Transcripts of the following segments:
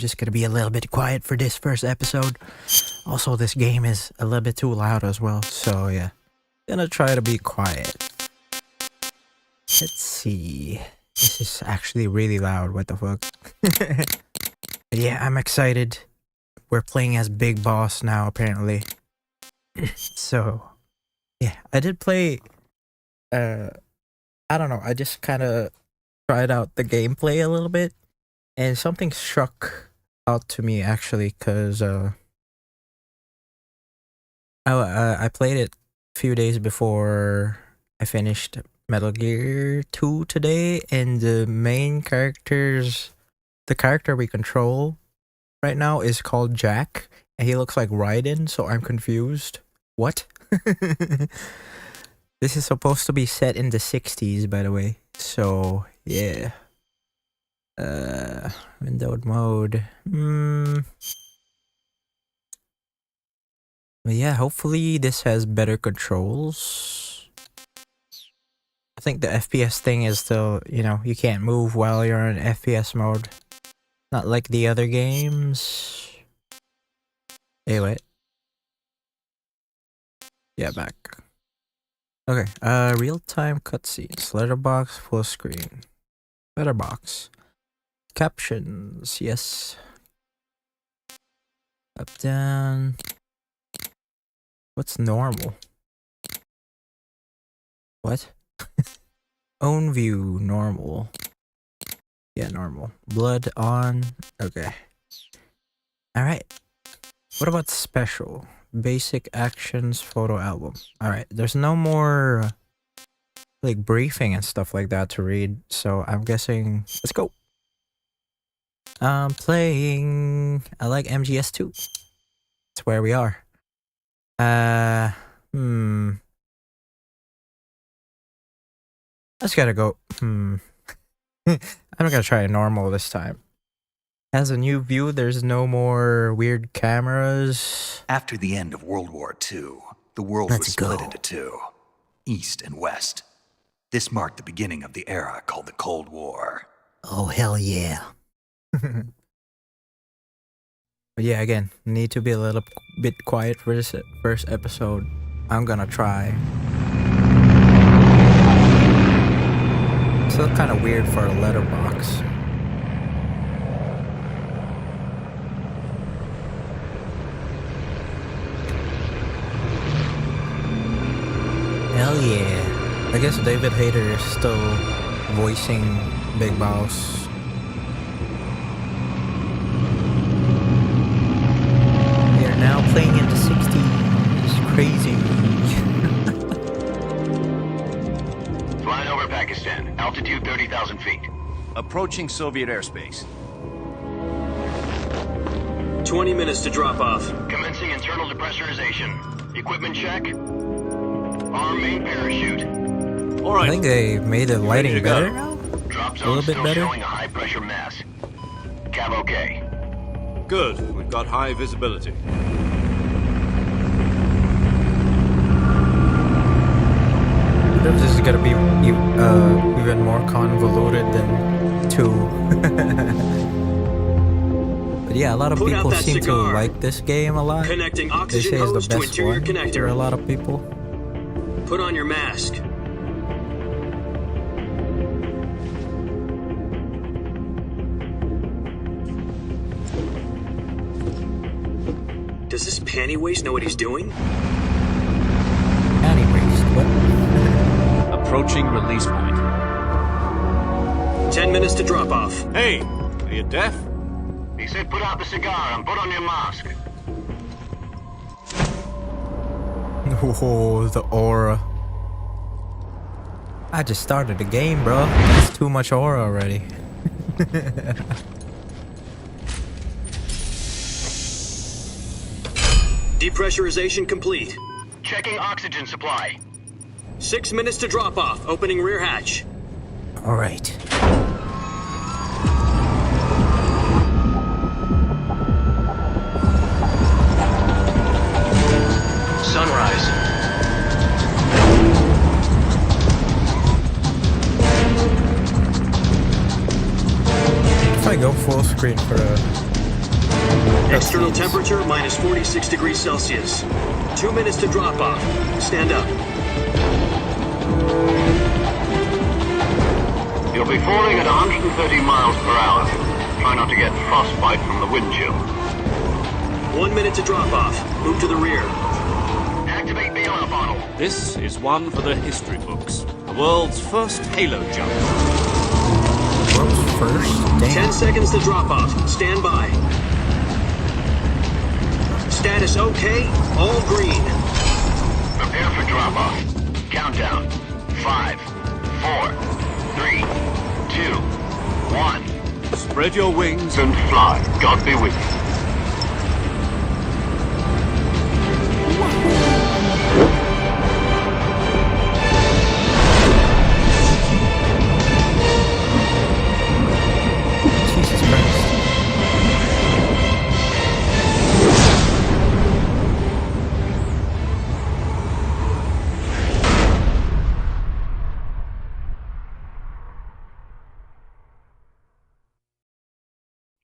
just gonna be a little bit quiet for this first episode. Also, this game is a little bit too loud as well, so yeah. Gonna try to be quiet. Let's see. This is actually really loud, what the fuck. But yeah, I'm excited. We're playing as Big Boss now, apparently. So, yeah, I did play, I don't know, I just kind of tried out the gameplay a little bit. And something struck out to me, actually, because I played it a few days before I finished Metal Gear 2 today, and the main characters, the character we control right now is called Jack, and he looks like Raiden, so I'm confused. What? This is supposed to be set in the 60s, by the way, so yeah. Windowed mode. But yeah, hopefully this has better controls. I think the FPS thing is still, you know, you can't move while you're in FPS mode. Not like the other games. Anyway. Yeah, back. Okay, real-time cutscenes. Letterbox, full screen. Letterbox. Captions, yes. Up, down. What's normal? What? Own view, normal. Yeah, normal. Blood on. Okay. Alright. What about special? Basic actions, photo album. Alright, there's no more like briefing and stuff like that to read, so I'm guessing let's go. I'm playing. I like MGS2. That's where we are. Let's gotta go. I'm gonna try normal this time. As a new view, there's no more weird cameras. After the end of World War II, the world was split into two, East and West. This marked the beginning of the era called the Cold War. Oh, hell yeah. But yeah, again, need to be a little bit quiet for this first episode. I'm gonna try. Still kind of weird for a letterbox. Hell yeah. I guess David Hayter is still voicing Big Boss. We are now playing in the 60s. It's crazy. Flying over Pakistan. Altitude 30,000 feet. Approaching Soviet airspace. 20 minutes to drop off. Commencing internal depressurization. Equipment check. Arm main parachute. All right. I think they made the lighting better now. Drop A zone little bit still better. showing a high pressure mass. Cav okay. Good. We've got high visibility. This is gonna be even more convoluted than 2. But yeah, a lot of people seem to like this game a lot. Connecting They oxygen say it's hose the to best interior one for a connector. lot of people. Put on your mask. Does this panty waste know what he's doing? Anyways, what? Approaching release point. 10 minutes to drop off. Hey, are you deaf? He said put out the cigar and put on your mask. Oh, the aura. I just started the game, bro. That's too much aura already. Depressurization complete. Checking oxygen supply. 6 minutes to drop off. Opening rear hatch. Alright. Sunrise. If I go full screen for a External temperature minus 46 degrees Celsius. 2 minutes to drop off. Stand up. You'll be falling at 130 miles per hour. Try not to get frostbite from the wind chill. 1 minute to drop off. Move to the rear. Activate the honor bottle. This is one for the history books. The world's first halo jump. World's first? 10 Damn. seconds to drop off. Stand by. Status okay. All green. Prepare for drop off. Countdown. 5, 4, 3, 2, 1. Spread your wings And fly. God be with you. Jesus Christ.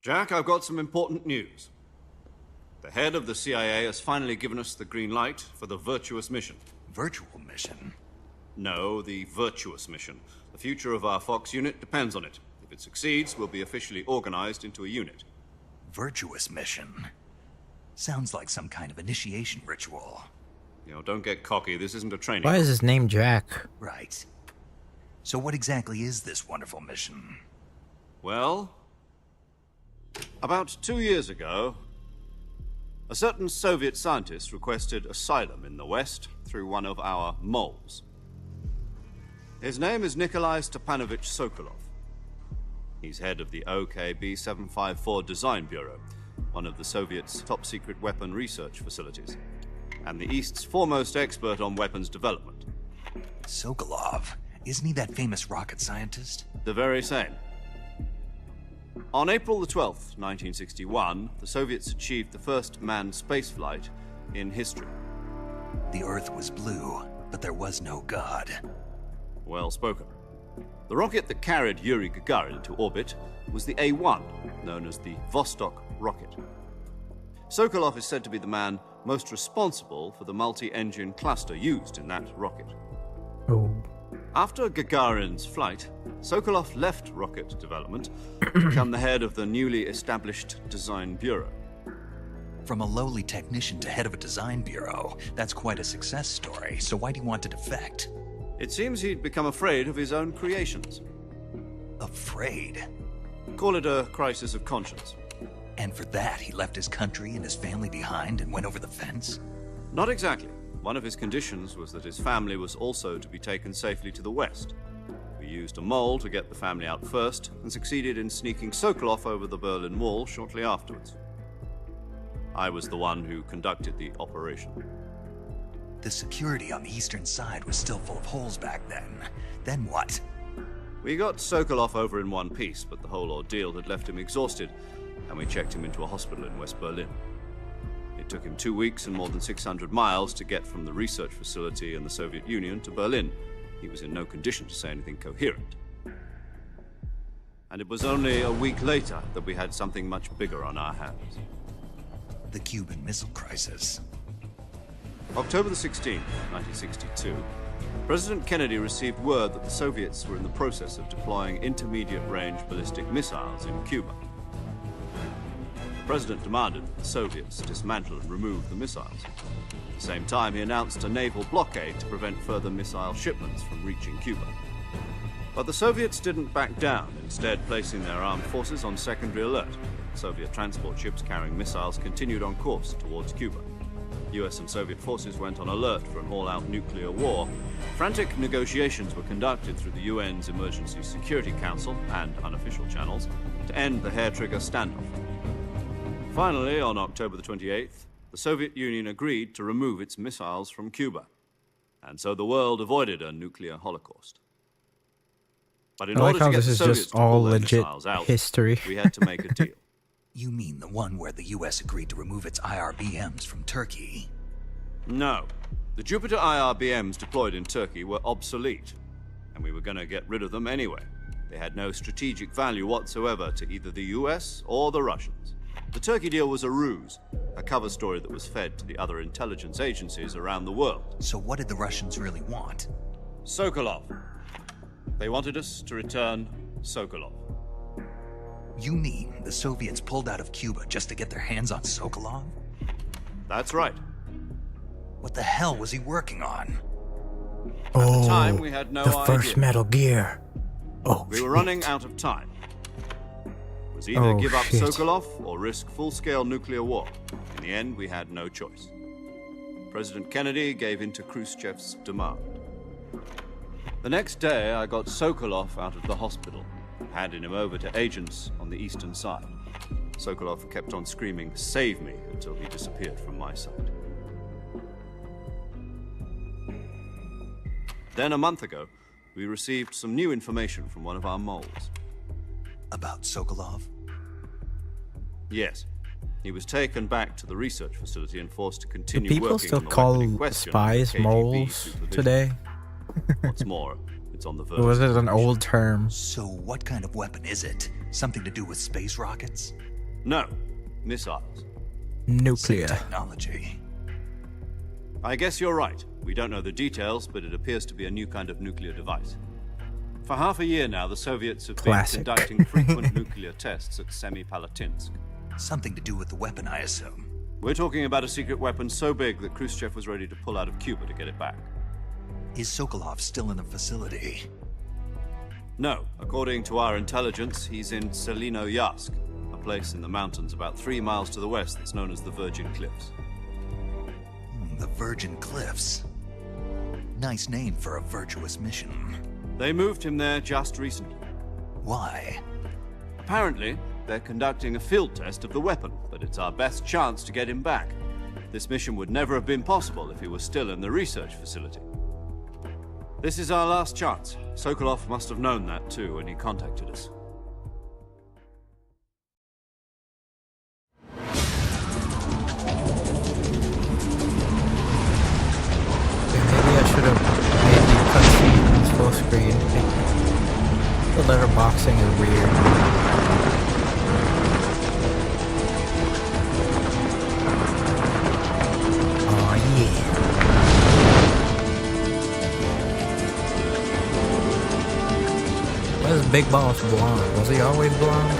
Jack, I've got some important news. The head of the CIA has finally given us the green light for the virtuous mission. Virtual mission? No, the virtuous mission. The future of our Fox unit depends on it. If it succeeds, we'll be officially organized into a unit. Virtuous mission? Sounds like some kind of initiation ritual. You know, don't get cocky. This isn't a training. Why is his name Jack? Right. So what exactly is this wonderful mission? Well, about 2 years ago, a certain Soviet scientist requested asylum in the West through one of our moles. His name is Nikolai Stepanovich Sokolov. He's head of the OKB-754 Design Bureau, one of the Soviets' top-secret weapon research facilities, and the East's foremost expert on weapons development. Sokolov? Isn't he that famous rocket scientist? The very same. On April the 12th, 1961, the Soviets achieved the first manned spaceflight in history. The Earth was blue, but there was no God. Well spoken. The rocket that carried Yuri Gagarin to orbit was the A-1, known as the Vostok rocket. Sokolov is said to be the man most responsible for the multi-engine cluster used in that rocket. Oh. After Gagarin's flight, Sokolov left rocket development to become the head of the newly established Design Bureau. From a lowly technician to head of a design bureau, that's quite a success story. So why do you want to defect? It seems he'd become afraid of his own creations. Afraid? Call it a crisis of conscience. And for that, he left his country and his family behind and went over the fence? Not exactly. One of his conditions was that his family was also to be taken safely to the West. We used a mole to get the family out first and succeeded in sneaking Sokolov over the Berlin Wall shortly afterwards. I was the one who conducted the operation. The security on the eastern side was still full of holes back then. Then what? We got Sokolov over in one piece, but the whole ordeal had left him exhausted, and we checked him into a hospital in West Berlin. It took him 2 weeks and more than 600 miles to get from the research facility in the Soviet Union to Berlin. He was in no condition to say anything coherent. And it was only a week later that we had something much bigger on our hands. The Cuban Missile Crisis. October the 16th, 1962, President Kennedy received word that the Soviets were in the process of deploying intermediate-range ballistic missiles in Cuba. The President demanded that the Soviets dismantle and remove the missiles. At the same time, he announced a naval blockade to prevent further missile shipments from reaching Cuba. But the Soviets didn't back down, instead placing their armed forces on secondary alert. Soviet transport ships carrying missiles continued on course towards Cuba. US and Soviet forces went on alert for an all-out nuclear war. Frantic negotiations were conducted through the UN's Emergency Security Council and unofficial channels to end the hair-trigger standoff. Finally, on October the 28th, the Soviet Union agreed to remove its missiles from Cuba. And so the world avoided a nuclear holocaust. But in I like order how to get this the is Soviets just to all pull their legit missiles out, history. we had to make a deal. You mean the one where the US agreed to remove its IRBMs from Turkey? No. The Jupiter IRBMs deployed in Turkey were obsolete, and we were going to get rid of them anyway. They had no strategic value whatsoever to either the US or the Russians. The Turkey deal was a ruse, a cover story that was fed to the other intelligence agencies around the world. So what did the Russians really want? Sokolov. They wanted us to return Sokolov. You mean the Soviets pulled out of Cuba just to get their hands on Sokolov? That's right. What the hell was he working on? At the time, we had no the first idea. Metal Gear. Oh, We were shit. running out of time. It was either Oh, give up shit. Sokolov or risk full-scale nuclear war. In the end, we had no choice. President Kennedy gave in to Khrushchev's demand. The next day, I got Sokolov out of the hospital, handing him over to agents on the eastern side. Sokolov kept on screaming, "Save me," until he disappeared from my sight. Then, a month ago, we received some new information from one of our moles. About Sokolov? Yes. He was taken back to the research facility and forced to Do continue people working still on the call weapon in question spies under KGB moles supervision. today? What's more, it's on the verge. Or was it an old term? So what kind of weapon is it? Something to do with space rockets? No, missiles. Nuclear. Technology. I guess you're right. We don't know the details, but it appears to be a new kind of nuclear device. For half a year now, the Soviets have Classic. been conducting frequent nuclear tests at Semipalatinsk. Something to do with the weapon, I assume. We're talking about a secret weapon so big that Khrushchev was ready to pull out of Cuba to get it back. Is Sokolov still in the facility? No, according to our intelligence, he's in 𝙊𝙃𝙃𝙀𝙃, a place in the mountains about 3 miles to the west that's known as the Virgin Cliffs. The Virgin Cliffs. Nice name for a virtuous mission. They moved him there just recently. Why? Apparently, they're conducting a field test of the weapon, but it's our best chance to get him back. This mission would never have been possible if he was still in the research facility. This is our last chance. Sokolov must have known that too when he contacted us. Maybe I should have made the cutscenes full screen. The letterboxing is weird. Oh yeah. Why is Big Boss blonde? Was he always blonde?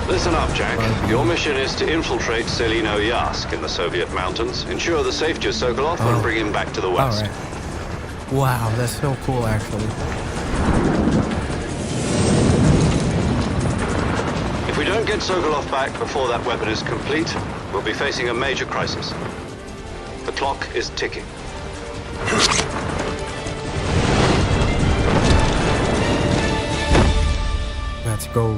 Listen up, Jack. Your mission is to infiltrate 𝙊𝙃𝙃𝙃 in the Soviet mountains, ensure the safety of Sokolov, and bring him back to the west. Alright. Wow, that's so cool actually. If we don't get Sokolov back before that weapon is complete, we'll be facing a major crisis. The clock is ticking. Let's go.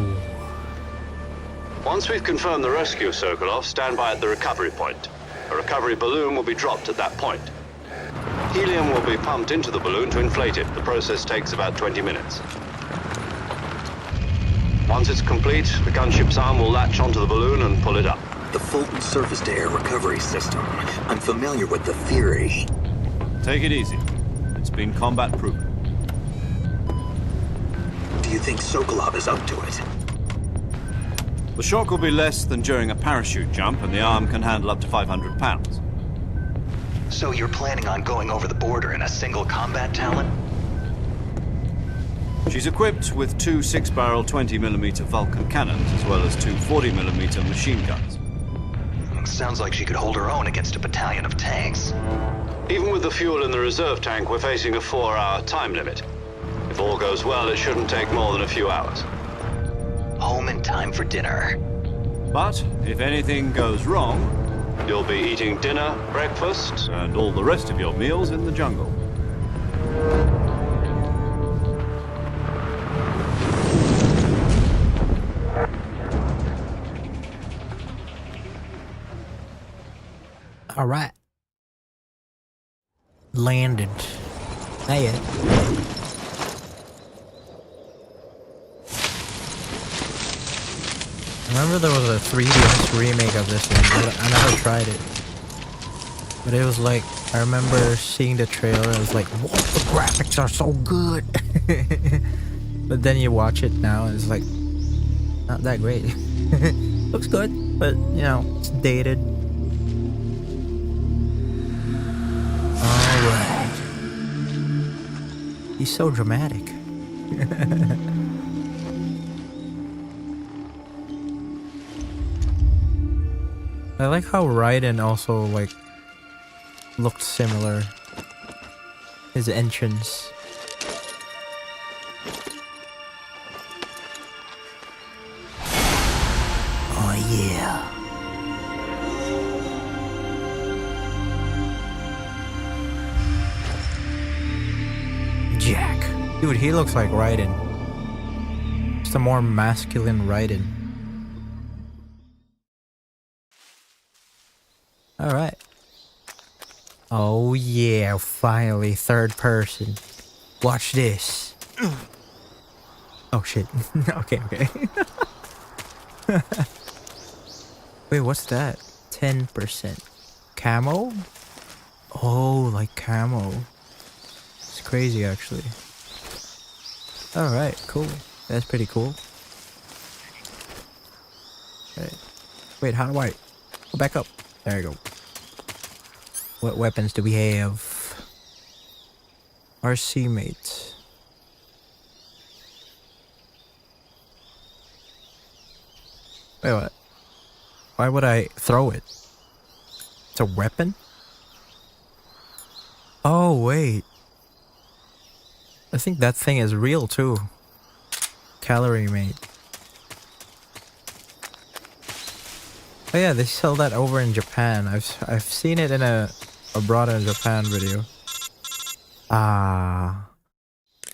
Once we've confirmed the rescue of Sokolov, stand by at the recovery point. A recovery balloon will be dropped at that point. Helium will be pumped into the balloon to inflate it. The process takes about 20 minutes. Once it's complete, the gunship's arm will latch onto the balloon and pull it up. The Fulton surface-to-air recovery system. I'm familiar with the theory. Take it easy. It's been combat-proven. Do you think Sokolov is up to it? The shock will be less than during a parachute jump, and the arm can handle up to 500 pounds. So you're planning on going over the border in a single combat talon? She's equipped with 2 6-barrel 20mm Vulcan cannons, as well as 2 40mm machine guns. Sounds like she could hold her own against a battalion of tanks. Even with the fuel in the reserve tank, we're facing a 4-hour time limit. If all goes well, it shouldn't take more than a few hours. Home in time for dinner. But if anything goes wrong, You'll be eating dinner, breakfast, and all the rest of your meals in the jungle. All right. Landed. Not yet. I remember there was a 3DS remake of this one, but I never tried it. But it was like, I remember seeing the trailer, I was like, whoa, the graphics are so good! But then you watch it now, and it's like, not that great. Looks good. but you know, it's dated. Alright. He's so dramatic. I like how Raiden also like looked similar. His entrance. Oh yeah. Jack. Dude, he looks like Raiden. Just a more masculine Raiden. Alright. Oh yeah, finally, third person. Watch this. Oh shit. Okay. Wait, what's that? 10%. Camo? Oh, like camo. It's crazy actually. Alright, cool. That's pretty cool. Okay. Wait, how do I go back up? There you go. What weapons do we have? RC mate. Wait, what? Why would I throw it? It's a weapon? Oh, wait. I think that thing is real too. Calorie mate. Oh yeah, they sell that over in Japan. I've seen it in a abroad in Japan video. Ah,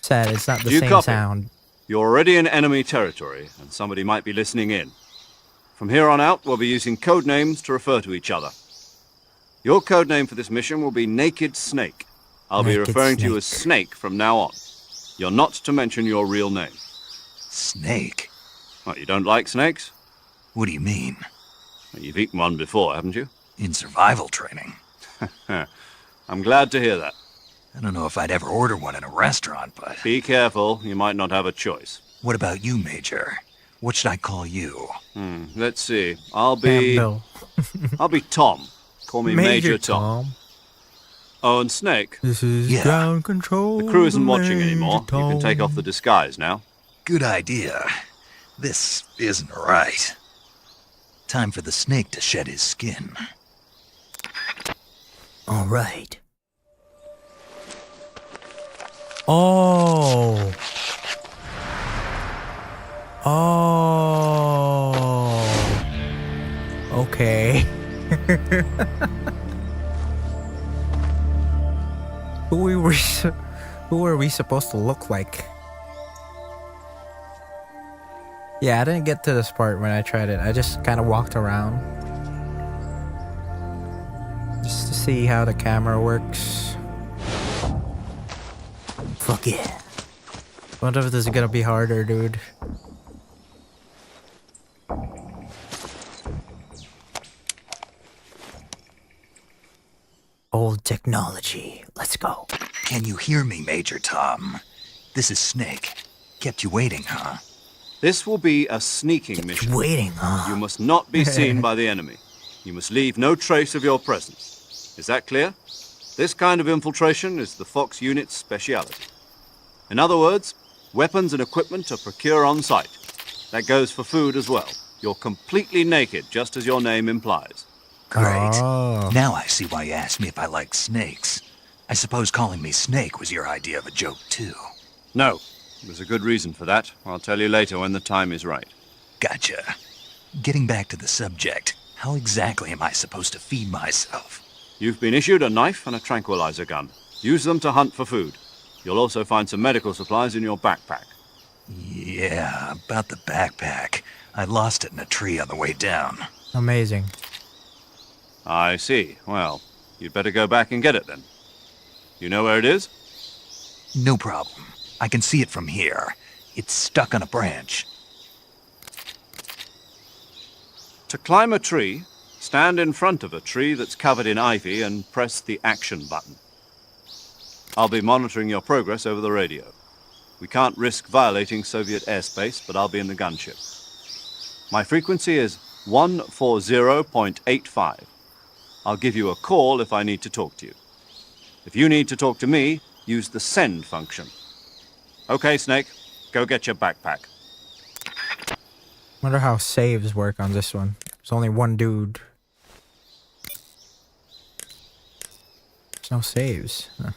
sad. It's not the You same copy? sound. You're already in enemy territory, and somebody might be listening in. From here on out, we'll be using code names to refer to each other. Your code name for this mission will be Naked Snake. I'll be Naked referring to you as Snake. Snake from now on. You're not to mention your real name. Snake? What, you don't like snakes? What do you mean? Well, you've eaten one before, haven't you? In survival training? I'm glad to hear that. I don't know if I'd ever order one in a restaurant, but... Be careful, you might not have a choice. What about you, Major? What should I call you? Let's see. I'll be Tom. Call me Major Tom. Oh, and Snake. This is Yeah. ground control. The crew isn't watching Major anymore. You can take off Tom. the disguise now. Good idea. This isn't right. Time for the snake to shed his skin. All right. Oh. Oh. Okay. Who are we supposed to look like? Yeah, I didn't get to this part when I tried it. I just kind of walked around just to see how the camera works. Fuck yeah. Wonder if this is gonna be harder, dude. Old technology. Let's go. Can you hear me, Major Tom? This is Snake. Kept you waiting, huh? This will be a sneaking mission. Waiting, huh? You must not be seen by the enemy. You must leave no trace of your presence. Is that clear? This kind of infiltration is the Fox unit's speciality. In other words, weapons and equipment are procured on site. That goes for food as well. You're completely naked, just as your name implies. Great. Oh. Now I see why you asked me if I like snakes. I suppose calling me Snake was your idea of a joke, too. No, there's a good reason for that. I'll tell you later when the time is right. Gotcha. Getting back to the subject, how exactly am I supposed to feed myself? You've been issued a knife and a tranquilizer gun. Use them to hunt for food. You'll also find some medical supplies in your backpack. Yeah, about the backpack. I lost it in a tree on the way down. Amazing. I see. Well, you'd better go back and get it then. You know where it is? No problem. I can see it from here. It's stuck on a branch. To climb a tree, stand in front of a tree that's covered in ivy and press the action button. I'll be monitoring your progress over the radio. We can't risk violating Soviet airspace, but I'll be in the gunship. My frequency is 140.85. I'll give you a call if I need to talk to you. If you need to talk to me, use the send function. Okay, Snake, go get your backpack. Wonder how saves work on this one. There's only one dude. There's no saves. Huh.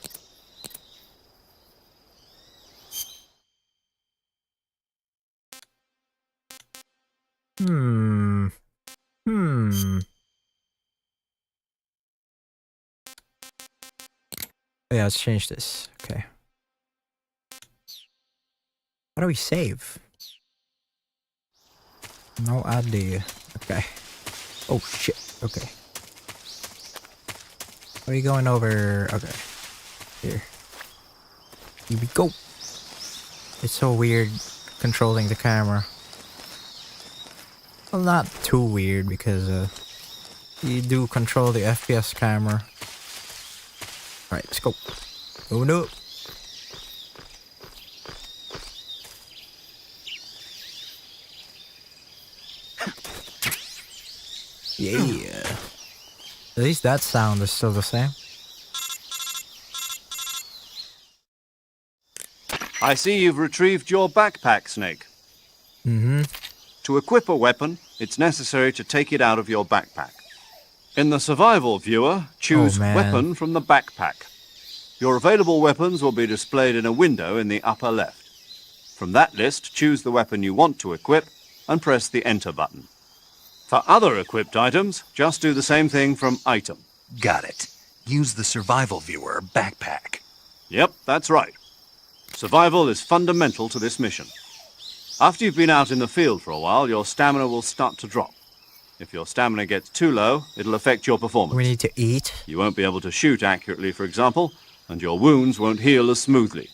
Hmm. Yeah, let's change this. Okay. How do we save? No idea. Okay. Oh shit. Okay. Are we going over? Okay. Here. Here we go. It's so weird controlling the camera. Well, not too weird because you do control the FPS camera. Alright, let's go. Oh no. Yeah. At least that sound is still the same. I see you've retrieved your backpack, Snake. Mm-hmm. To equip a weapon, it's necessary to take it out of your backpack. In the survival viewer, choose Weapon from the backpack. Your available weapons will be displayed in a window in the upper left. From that list, choose the weapon you want to equip and press the Enter button. For other equipped items, just do the same thing from Item. Got it. Use the survival viewer backpack. Yep, that's right. Survival is fundamental to this mission. After you've been out in the field for a while, your stamina will start to drop. If your stamina gets too low, it'll affect your performance. We need to eat. You won't be able to shoot accurately, for example, and your wounds won't heal as smoothly.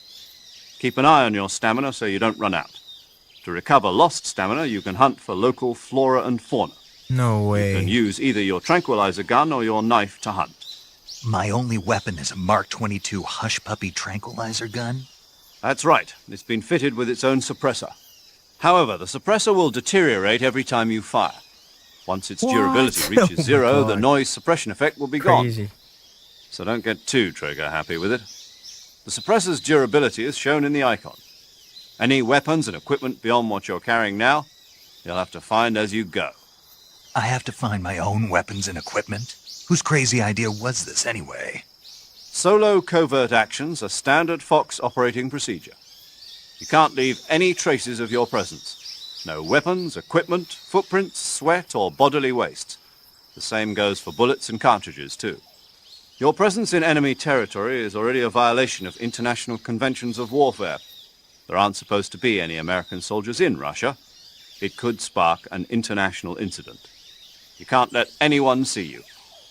Keep an eye on your stamina so you don't run out. To recover lost stamina, you can hunt for local flora and fauna. No way. You can use either your tranquilizer gun or your knife to hunt. My only weapon is a Mark 22 Hush Puppy tranquilizer gun? That's right. It's been fitted with its own suppressor. However, the suppressor will deteriorate every time you fire. Once its durability reaches zero, the noise suppression effect will be gone. So don't get too trigger-happy with it. The suppressor's durability is shown in the icon. Any weapons and equipment beyond what you're carrying now, you'll have to find as you go. I have to find my own weapons and equipment? Whose crazy idea was this anyway? Solo covert actions are standard Fox operating procedure. You can't leave any traces of your presence. No weapons, equipment, footprints, sweat, or bodily waste. The same goes for bullets and cartridges, too. Your presence in enemy territory is already a violation of international conventions of warfare. There aren't supposed to be any American soldiers in Russia. It could spark an international incident. You can't let anyone see you.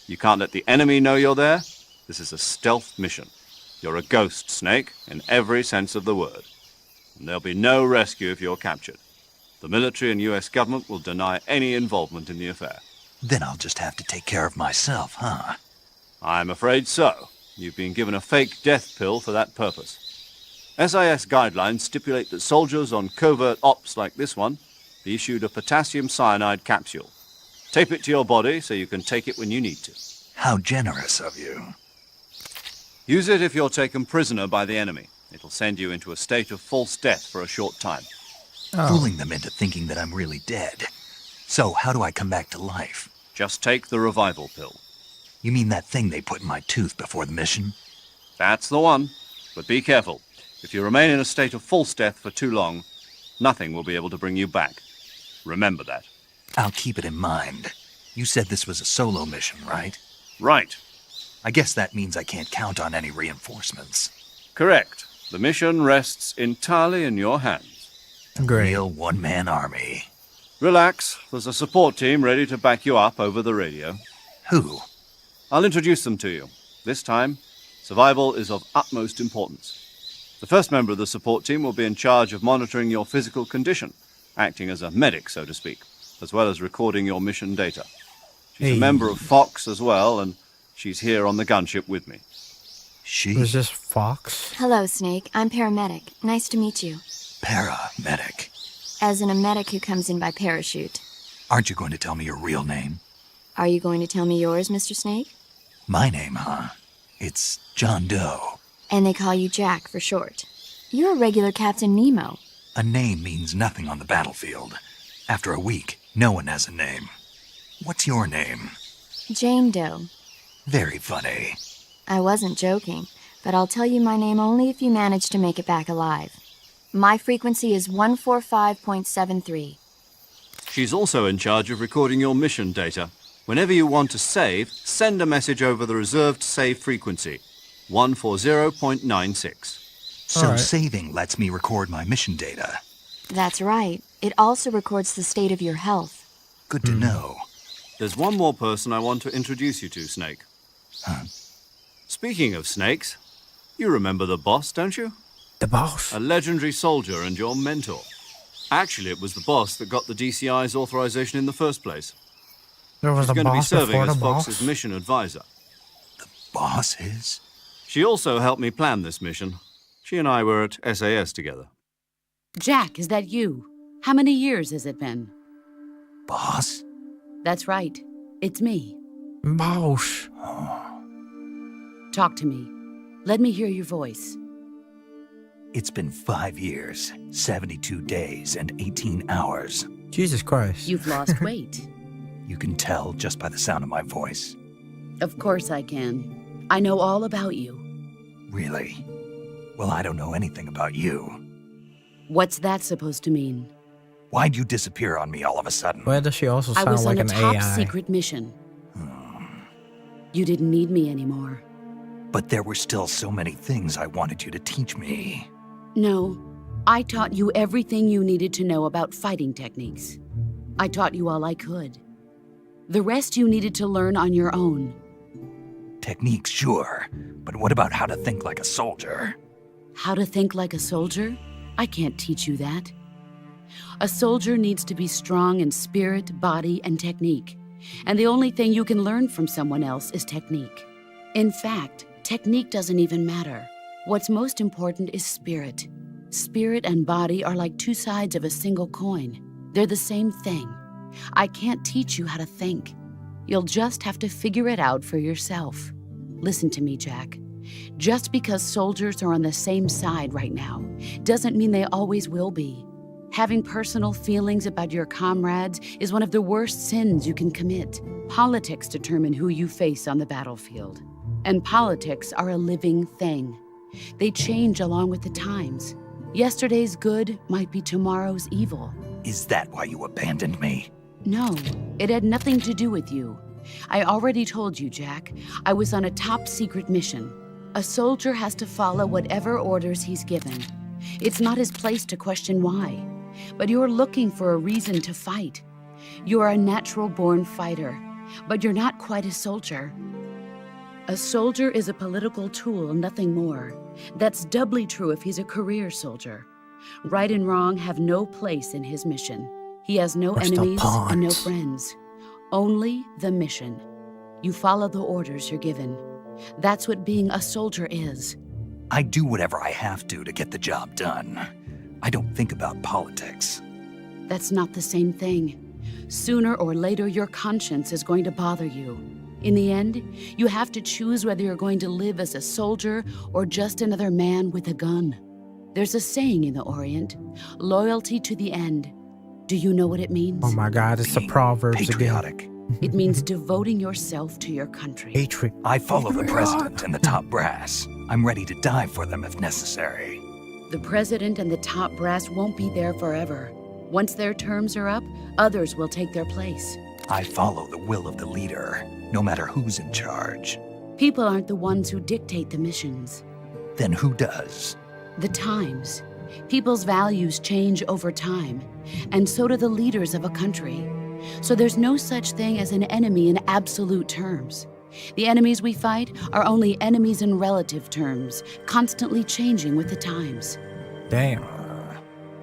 You can't let the enemy know you're there. This is a stealth mission. You're a ghost, Snake, in every sense of the word. And there'll be no rescue if you're captured. The military and US government will deny any involvement in the affair. Then I'll just have to take care of myself, huh? I'm afraid so. You've been given a fake death pill for that purpose. SIS guidelines stipulate that soldiers on covert ops like this one be issued a potassium cyanide capsule. Tape it to your body so you can take it when you need to. How generous of you. Use it if you're taken prisoner by the enemy. It'll send you into a state of false death for a short time. Fooling them into thinking that I'm really dead. So how do I come back to life? Just take the revival pill. You mean that thing they put in my tooth before the mission? That's the one. But be careful. If you remain in a state of false death for too long, nothing will be able to bring you back. Remember that. I'll keep it in mind. You said this was a solo mission, right? Right. I guess that means I can't count on any reinforcements. Correct. The mission rests entirely in your hands. Great. Real one-man army. Relax. There's a support team ready to back you up over the radio. Who? I'll introduce them to you. This time, survival is of utmost importance. The first member of the support team will be in charge of monitoring your physical condition, acting as a medic, so to speak, as well as recording your mission data. She's a member of Fox as well, and she's here on the gunship with me. Was this Fox? Hello, Snake. I'm paramedic. Nice to meet you. Paramedic. As in a medic who comes in by parachute. Aren't you going to tell me your real name? Are you going to tell me yours, Mr. Snake? My name, huh? It's John Doe. And they call you Jack for short. You're a regular Captain Nemo. A name means nothing on the battlefield. After a week, no one has a name. What's your name? Jane Doe. Very funny. I wasn't joking, but I'll tell you my name only if you manage to make it back alive. My frequency is 145.73. She's also in charge of recording your mission data. Whenever you want to save, send a message over the reserved save frequency, 140.96. So All right. saving lets me record my mission data. That's right. It also records the state of your health. Good to know. There's one more person I want to introduce you to, Snake. Huh? Speaking of snakes, you remember the boss, don't you? The boss. A legendary soldier and your mentor. Actually, it was the boss that got the DCI's authorization in the first place. There was She's a going to be boss serving before the as Fox's boss. mission advisor. Boss is? She also helped me plan this mission. She and I were at SAS together. Jack, is that you? How many years has it been? Boss? That's right. It's me. Boss. Talk to me. Let me hear your voice. It's been 5 years, 72 days, and 18 hours. Jesus Christ. You've lost weight. You can tell just by the sound of my voice. Of course I can. I know all about you. Really? Well, I don't know anything about you. What's that supposed to mean? Why'd you disappear on me all of a sudden? Why does she also I sound was like on a an top AI? secret mission. You didn't need me anymore. But there were still so many things I wanted you to teach me. No, I taught you everything you needed to know about fighting techniques. I taught you all I could. The rest you needed to learn on your own. Techniques, sure. But what about how to think like a soldier? How to think like a soldier? I can't teach you that. A soldier needs to be strong in spirit, body, and technique. And the only thing you can learn from someone else is technique. In fact, technique doesn't even matter. What's most important is spirit. Spirit and body are like two sides of a single coin. They're the same thing. I can't teach you how to think. You'll just have to figure it out for yourself. Listen to me, Jack. Just because soldiers are on the same side right now doesn't mean they always will be. Having personal feelings about your comrades is one of the worst sins you can commit. Politics determine who you face on the battlefield. And politics are a living thing. They change along with the times. Yesterday's good might be tomorrow's evil. Is that why you abandoned me? No, it had nothing to do with you. I already told you, Jack. I was on a top secret mission. A soldier has to follow whatever orders he's given. It's not his place to question why. But you're looking for a reason to fight. You're a natural-born fighter, but you're not quite a soldier. A soldier is a political tool, nothing more. That's doubly true if he's a career soldier. Right and wrong have no place in his mission. He has no Where's the enemies and no pawns? friends. Only the mission. You follow the orders you're given. That's what being a soldier is. I do whatever I have to get the job done. I don't think about politics. That's not the same thing. Sooner or later, your conscience is going to bother you. In the end, you have to choose whether you're going to live as a soldier or just another man with a gun. There's a saying in the Orient, loyalty to the end. Do you know what it means? Oh my God, it's the Being Proverbs again. patriotic. It means devoting yourself to your country. Hatred. I follow the president and the top brass. I'm ready to die for them if necessary. The president and the top brass won't be there forever. Once their terms are up, others will take their place. I follow the will of the leader, no matter who's in charge. People aren't the ones who dictate the missions. Then who does? The times. People's values change over time, and so do the leaders of a country. So there's no such thing as an enemy in absolute terms. The enemies we fight are only enemies in relative terms, constantly changing with the times. Damn.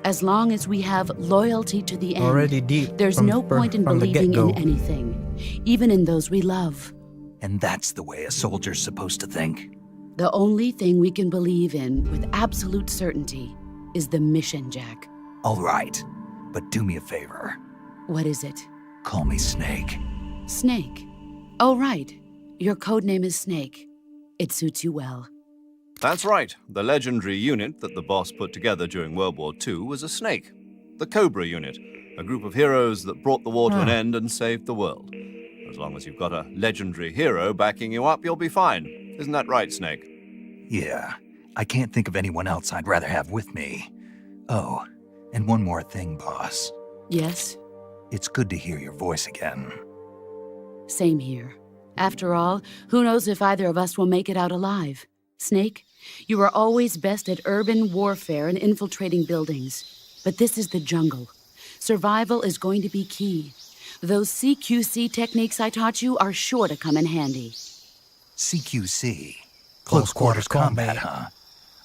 As long as we have loyalty to the end, Already deep. there's from- no from- point in from the believing in get-go. anything, even in those we love. And that's the way a soldier's supposed to think. The only thing we can believe in with absolute certainty is the mission, Jack. All right, but do me a favor. What is it? Call me Snake. Snake. Oh, right. Your code name is Snake. It suits you well. That's right. The legendary unit that the boss put together during World War II was a snake. The Cobra unit, a group of heroes that brought the war to an end and saved the world. As long as you've got a legendary hero backing you up, you'll be fine. Isn't that right, Snake? Yeah, I can't think of anyone else I'd rather have with me. Oh, and one more thing, boss. Yes? It's good to hear your voice again. Same here. After all, who knows if either of us will make it out alive? Snake, you are always best at urban warfare and infiltrating buildings. But this is the jungle. Survival is going to be key. Those CQC techniques I taught you are sure to come in handy. CQC? Close quarters combat, huh?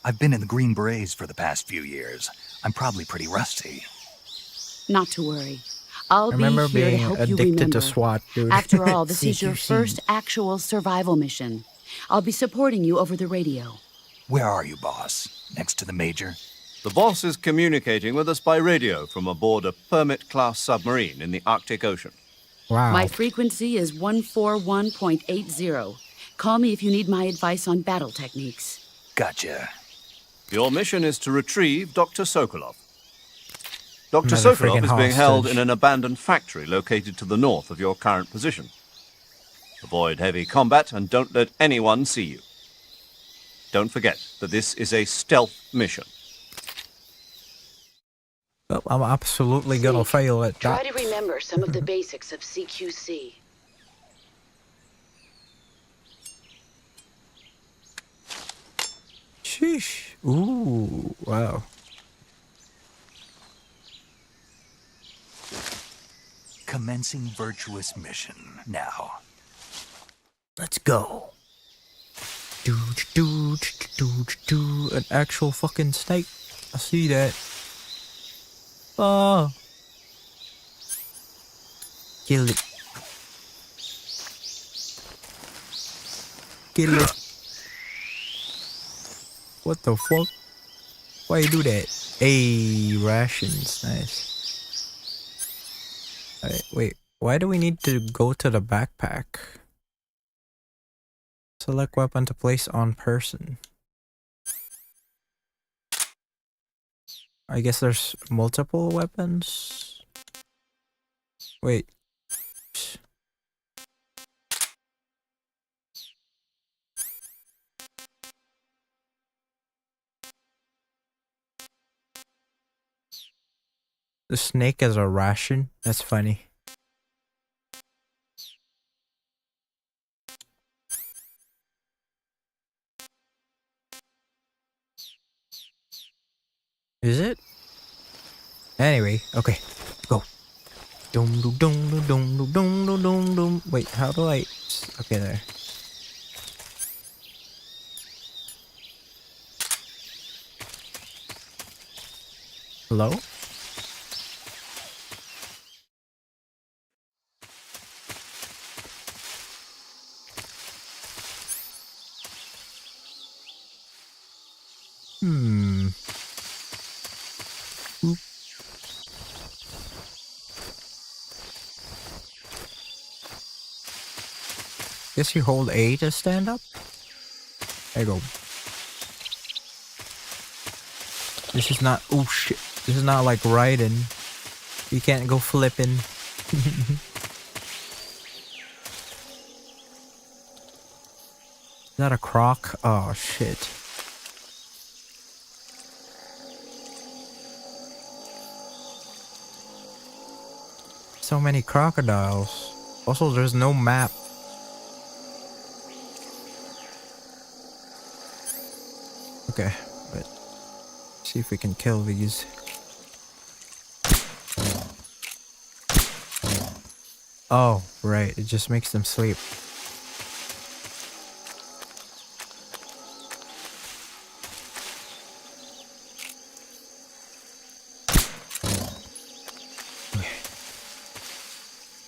I've been in the Green Berets for the past few years. I'm probably pretty rusty. Not to worry. I'll I remember be here to being help you addicted remember. to SWAT, dude. After all, this is your CQC. first actual survival mission. I'll be supporting you over the radio. Where are you, boss? Next to the Major? The boss is communicating with us by radio from aboard a Permit-class submarine in the Arctic Ocean. Wow. My frequency is 141.80. Call me if you need my advice on battle techniques. Gotcha. Your mission is to retrieve Dr. Sokolov. Dr. Another Sokolov is friggin' being held hostage. in an abandoned factory located to the north of your current position. Avoid heavy combat and don't let anyone see you. Don't forget that this is a stealth mission. Well, I'm absolutely gonna fail at that. Try to remember some of the basics of CQC. Sheesh. Ooh, wow. Commencing virtuous mission now. Let's go. Do an actual fucking snake. I see that. Oh. Kill it. Kill it. What the fuck? Why you do that? Hey, rations. Nice. Alright, wait. Why do we need to go to the backpack? Select weapon to place on person. I guess there's multiple weapons. Wait. The snake as a ration? That's funny. Is it? Anyway, okay, go. Dum dum dum dum dum dum dum dum dum. Wait, how do I? Okay, there. Hello? Oop. Guess you hold A to stand up? There you go. This is not, oh shit. This is not like riding. You can't go flipping. Is that a croc? Oh shit. So many crocodiles. Also, there's no map. Okay, but see if we can kill these. Oh, right. It just makes them sleep.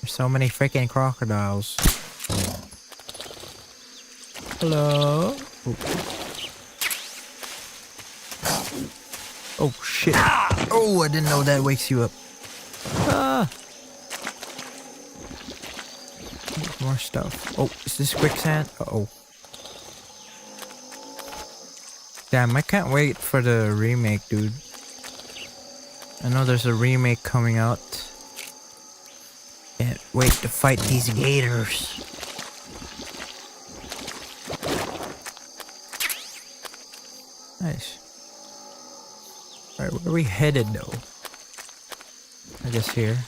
So many freaking crocodiles. Hello? Ooh. Oh shit. Oh, I didn't know that wakes you up. Ah. More stuff. Oh, is this quicksand? Uh-oh. Damn, I can't wait for the remake, dude. I know there's a remake coming out. Can't wait to fight these gators. Nice. Alright, where are we headed though? I guess here.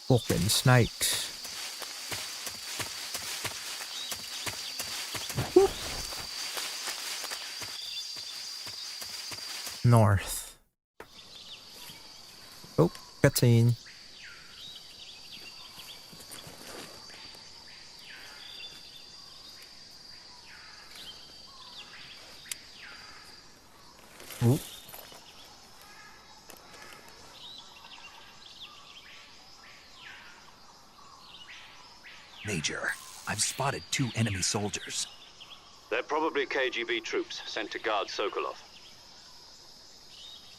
Fucking snakes. Whoop. North. Oh, cutscene. Ooh. Major, I've spotted 2 enemy soldiers. They're probably KGB troops sent to guard Sokolov.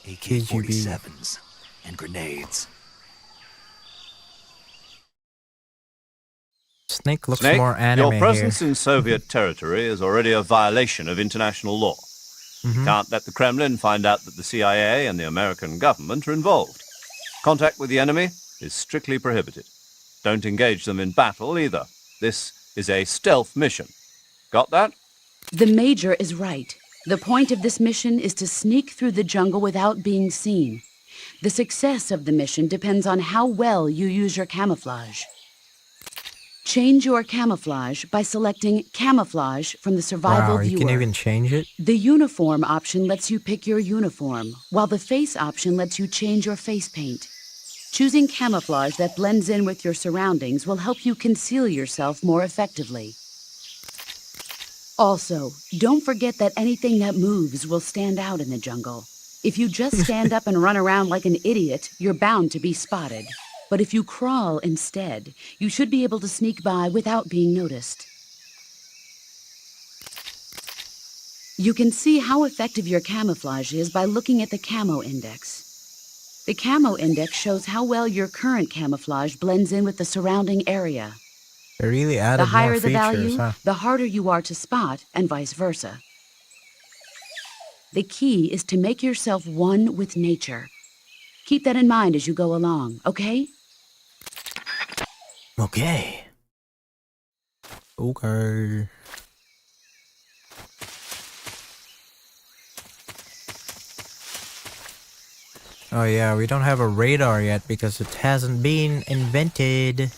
AK-47s and grenades. Snake looks Snake, more anime your presence here. in Soviet territory is already a violation of international law. You can't let the Kremlin find out that the CIA and the American government are involved. Contact with the enemy is strictly prohibited. Don't engage them in battle either. This is a stealth mission. Got that? The Major is right. The point of this mission is to sneak through the jungle without being seen. The success of the mission depends on how well you use your camouflage. Change your camouflage by selecting Camouflage from the Survival Wow, Viewer. you can even change it? The Uniform option lets you pick your uniform, while the Face option lets you change your face paint. Choosing camouflage that blends in with your surroundings will help you conceal yourself more effectively. Also, don't forget that anything that moves will stand out in the jungle. If you just stand up and run around like an idiot, you're bound to be spotted. But if you crawl instead, you should be able to sneak by without being noticed. You can see how effective your camouflage is by looking at the Camo Index. The Camo Index shows how well your current camouflage blends in with the surrounding area. They really added The higher more the features, value, huh? the harder you are to spot, and vice versa. The key is to make yourself one with nature. Keep that in mind as you go along, okay? Okay. Okay. Oh yeah, we don't have a radar yet because it hasn't been invented.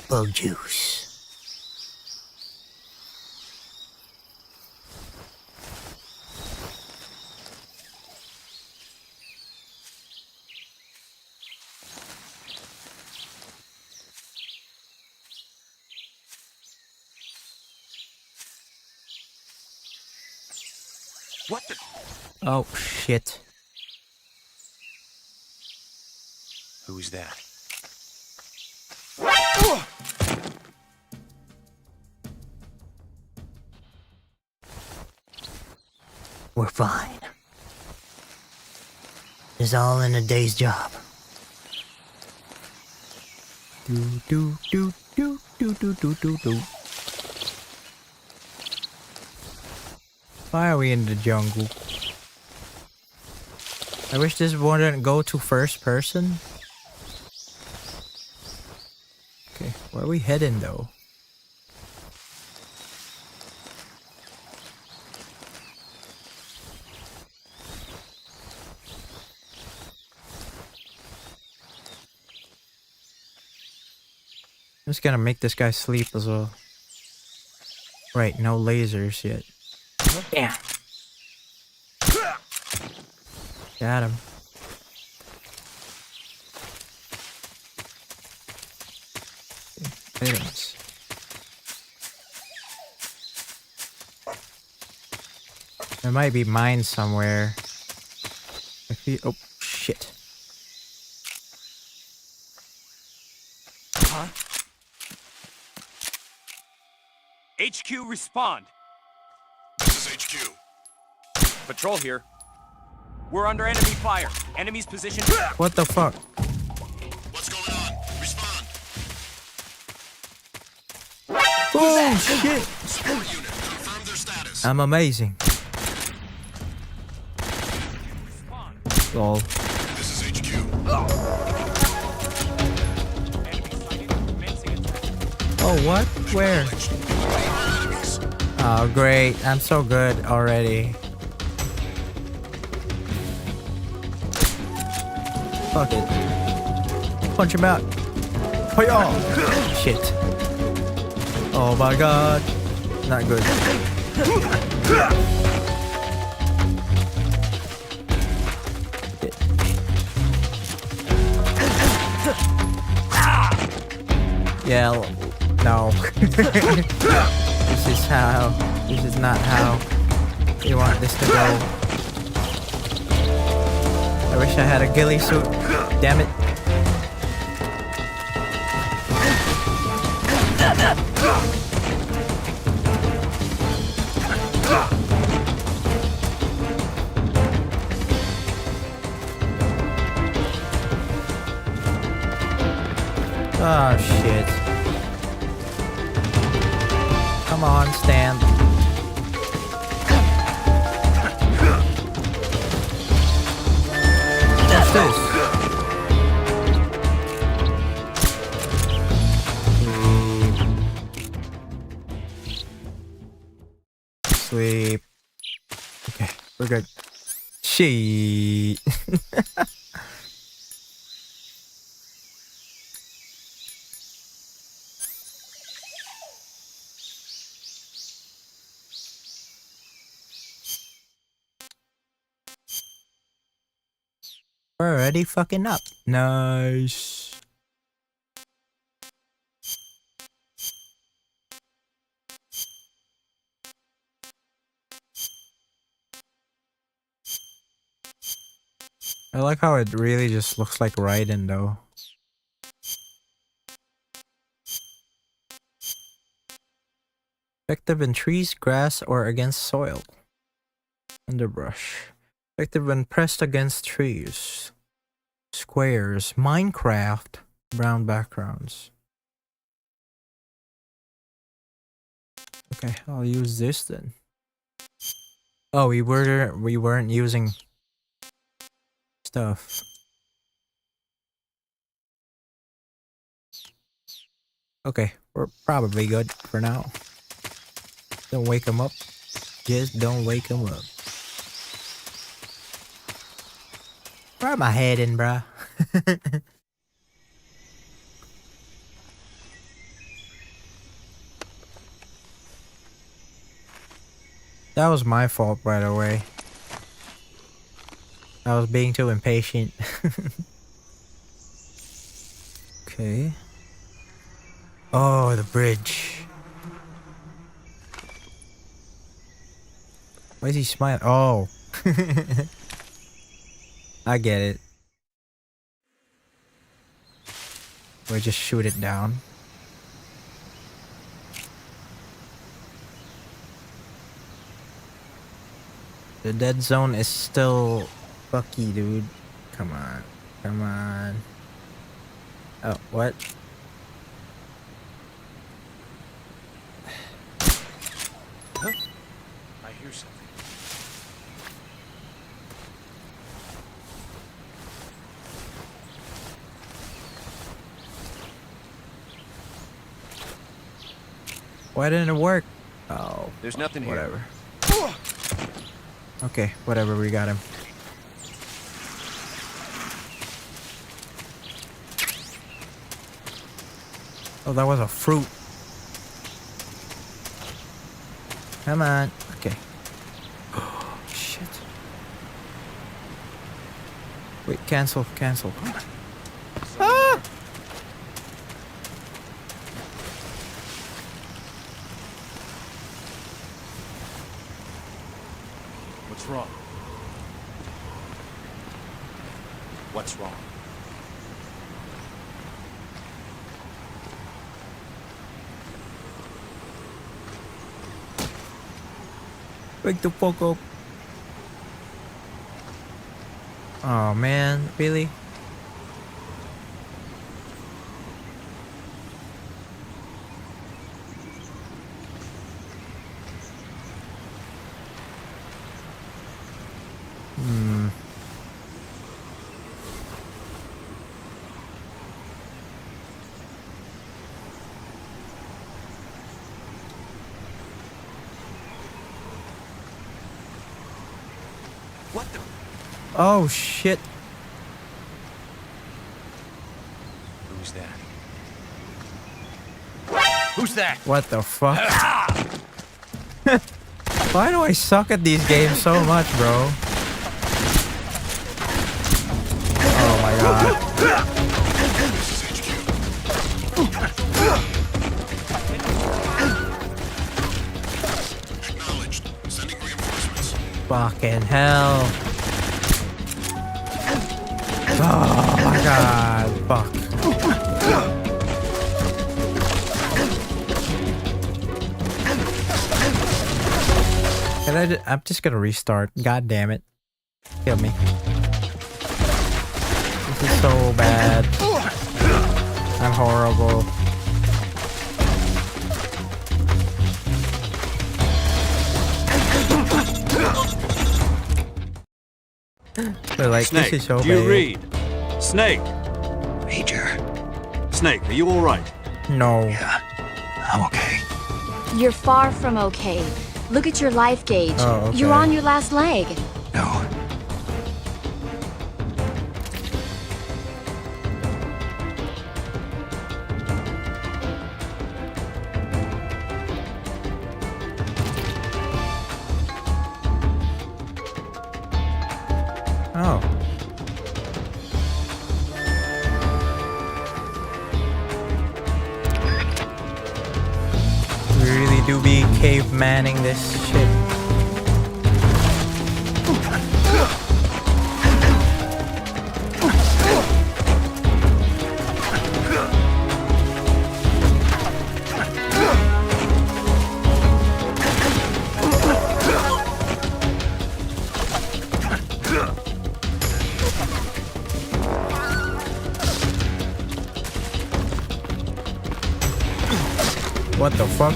Bug juice. What the? Oh shit. Who's that? We're fine. It's all in a day's job. Do do do do do do do do do. Why are we in the jungle? I wish this wouldn't go to first person. Okay, where are we heading though? I'm just gonna make this guy sleep as well. Right, no lasers yet. Damn. Got him. Items. There might be mines somewhere. If he, oh shit. Huh? HQ, respond. This is HQ. Patrol here. We're under enemy fire. Enemy's position. What the fuck? What's going on? Respond. Oh shit! Support unit, confirm their status. I'm amazing. Lol. This is HQ. Oh what? Where? Oh great! I'm so good already. Fuck it. Punch him out. Hi-yah! Shit. Oh my god. Not good. Yeah, no. This is how. This is not how you want this to go. I wish I had a ghillie suit. Damn it. Oh shit. Come on, stand. What's this? Sleep. Okay, we're good. Shit. We're already fucking up. Nice. I like how it really just looks like Raiden though. Effective in trees, grass, or against soil. Underbrush. Effective when pressed against trees. Squares. Minecraft. Brown backgrounds. Okay, I'll use this then. Oh, we weren't using stuff. Okay, we're probably good for now. Don't wake him up. Just don't wake him up. Where am I heading, bruh? That was my fault, by the way. I was being too impatient. Okay. Oh, the bridge. Why is he smiling? Oh. I get it. We just shoot it down. The dead zone is still fucky, dude. Come on. Come on. Oh, what? Huh? I hear something. Why didn't it work? Oh, There's nothing here. whatever. Okay, whatever, we got him. Oh, that was a fruit. Come on. Okay. Oh, shit. Wait, cancel, cancel. Ah! What's wrong? What's wrong? Wake the fuck up. Oh man, really? What the? Oh shit. Who's that? Who's that? What the fuck? Why do I suck at these games so much, bro? Oh my god. Acknowledged. Sending reinforcements. Fucking hell. Oh my god. Fuck. I'm just gonna restart. God damn it. Kill me. This is so bad. I'm horrible. They're like, Snake, this is so do you bad. read? Snake! Major. Snake, are you alright? No. Yeah, I'm okay. You're far from okay. Look at your life gauge. Oh, okay. You're on your last leg. No. Oh. We really do be cavemanning this shit. What the fuck?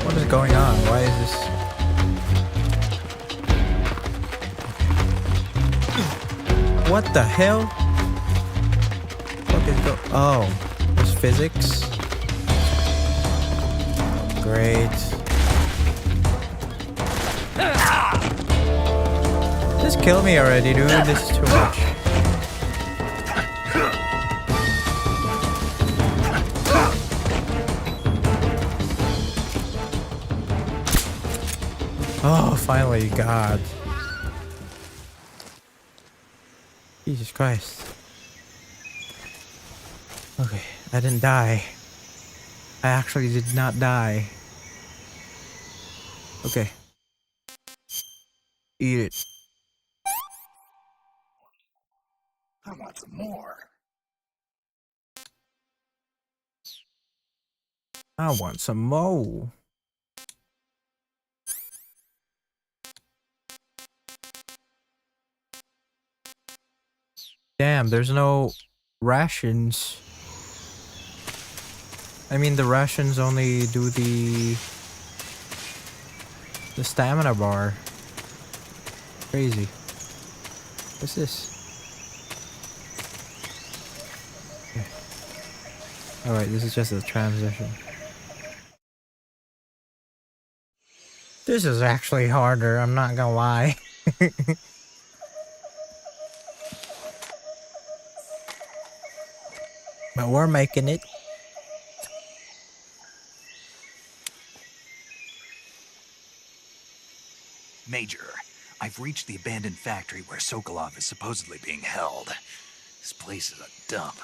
What is going on? Why is this? What the hell? What is go? Oh, there's physics. Great. Just kill me already, dude. This is too much. Oh, finally, God. Jesus Christ. Okay, I didn't die. I actually did not die. Okay. Eat it. I want some more. I want some more. Damn, there's no rations. I mean, the rations only do the stamina bar. Crazy. What's this? Okay. Alright, this is just a transition. This is actually harder, I'm not gonna lie. But we're making it. Major, I've reached the abandoned factory where Sokolov is supposedly being held. This place is a dump.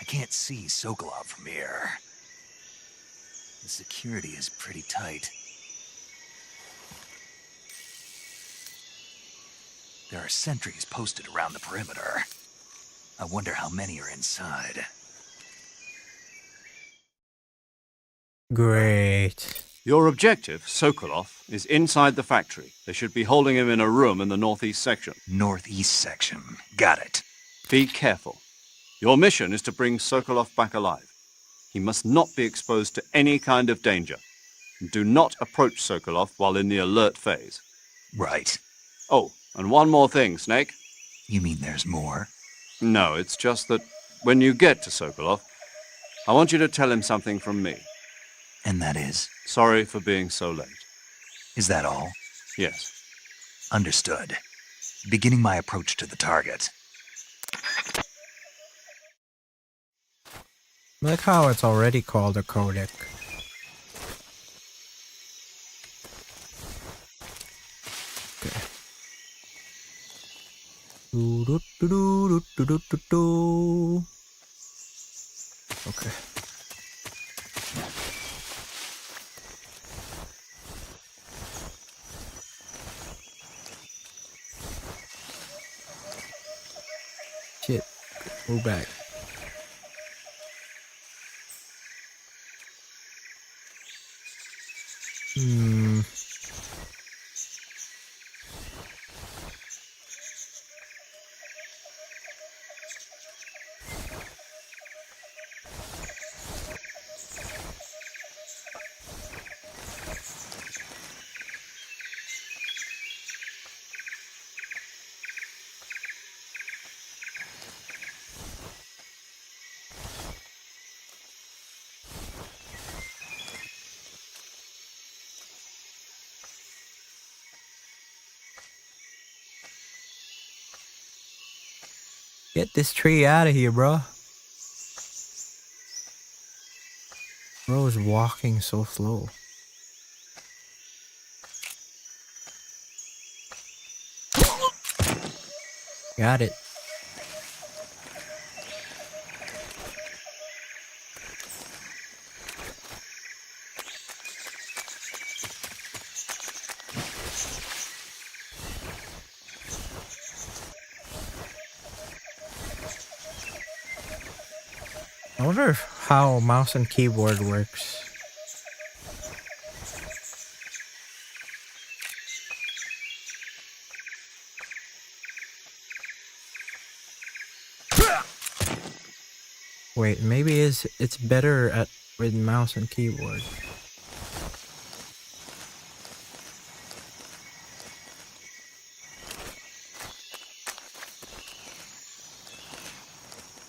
I can't see Sokolov from here. The security is pretty tight. There are sentries posted around the perimeter. I wonder how many are inside. Great. Your objective, Sokolov, is inside the factory. They should be holding him in a room in the northeast section. Northeast section. Got it. Be careful. Your mission is to bring Sokolov back alive. He must not be exposed to any kind of danger. Do not approach Sokolov while in the alert phase. Right. Oh, and one more thing, Snake. You mean there's more? No, it's just that when you get to Sokolov, I want you to tell him something from me. And that is? Sorry for being so late. Is that all? Yes. Understood. Beginning my approach to the target. Look how it's already called a codec. Okay. Okay. Shit. Move back. Get this tree out of here, bro. Bro is walking so slow. Got it. I wonder how mouse and keyboard works. Wait, maybe it's better at with mouse and keyboard.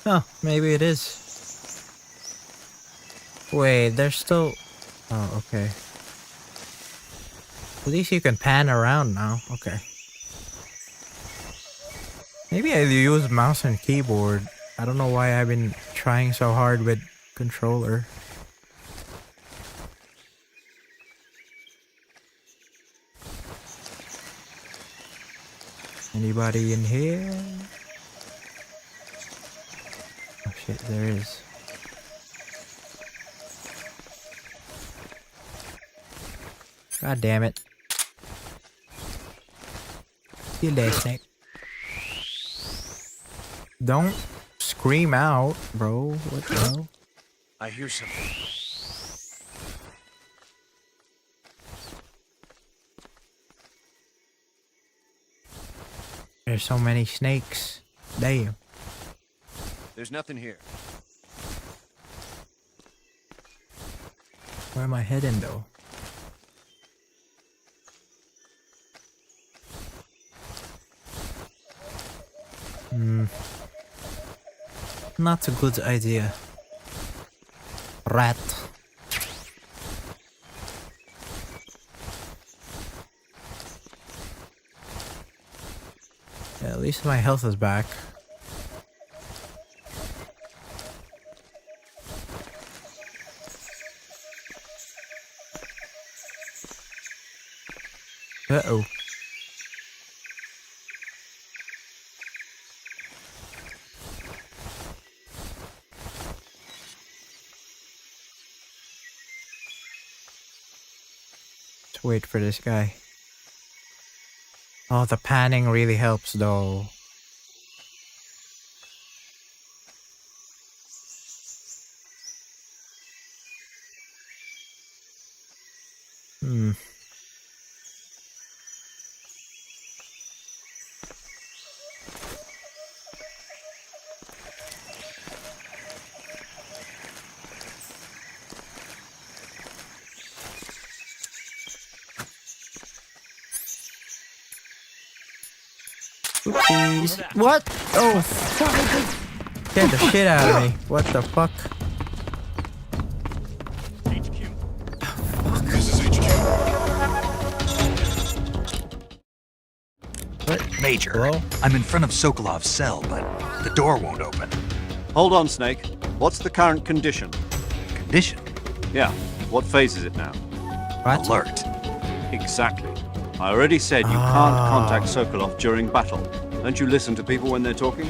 Oh, maybe it is. Wait, there's still... Oh, okay. At least you can pan around now. Okay. Maybe I use mouse and keyboard. I don't know why I've been trying so hard with controller. Anybody in here? Oh shit, there is. God damn it. See you there, Snake. Don't scream out, bro. What the hell? I hear something. There's so many snakes. Damn. There's nothing here. Where am I heading though? Not a good idea. Rat. Yeah, at least my health is back. Uh-oh. Let's wait for this guy. Oh, the panning really helps though. Oopsies. What? Oh, fuck. Scared the shit out of me. What the fuck? This is HQ. What? Major, Hello? I'm in front of Sokolov's cell, but the door won't open. Hold on, Snake. What's the current condition? Condition? Yeah. What phase is it now? What? Alert. Exactly. I already said you can't contact Sokolov during battle. Don't you listen to people when they're talking?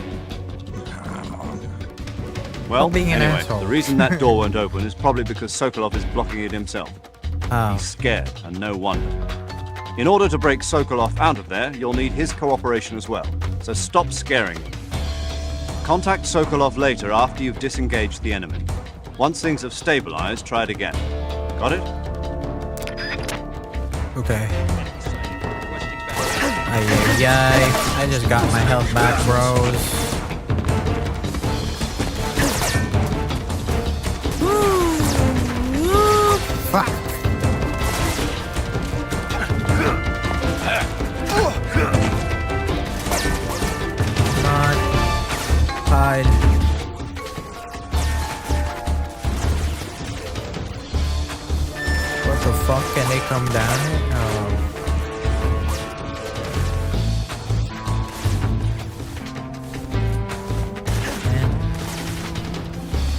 Well, being an anyway, asshole. the reason that door won't open is probably because Sokolov is blocking it himself. Oh. He's scared, and no wonder. In order to break Sokolov out of there, you'll need his cooperation as well. So stop scaring him. Contact Sokolov later after you've disengaged the enemy. Once things have stabilized, try it again. Got it? Okay. Ay, I just got my health back, bros. Fuck. Come on. Hide. What the fuck? Can they come down here? Oh.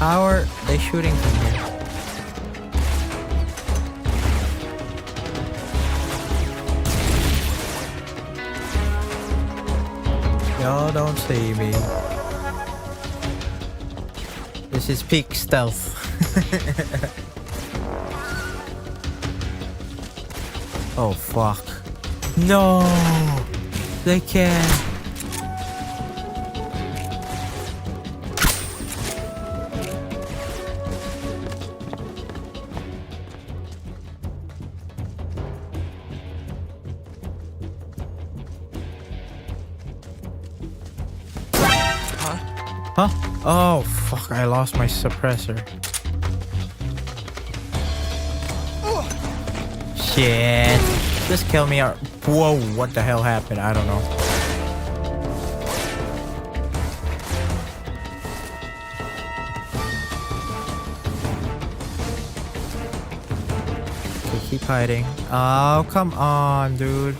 How are they shooting from here? Y'all don't see me. This is peak stealth. Oh fuck. No! They can't. Huh? Oh, fuck, I lost my suppressor. Shit. Just kill me out. Whoa, what the hell happened? I don't know. Okay, keep hiding. Oh, come on, dude.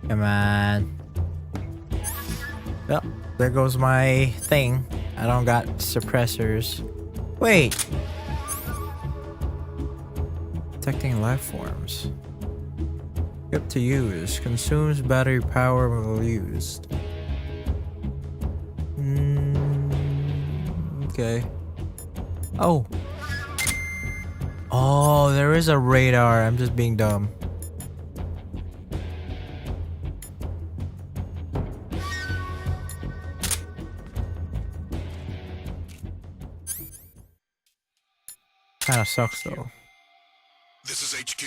Come on. Well, there goes my thing. I don't got suppressors. Wait. Detecting life forms. Skip to use. Consumes battery power while used. Okay. Oh. Oh, there is a radar. I'm just being dumb. Kinda sucks though. This is HQ.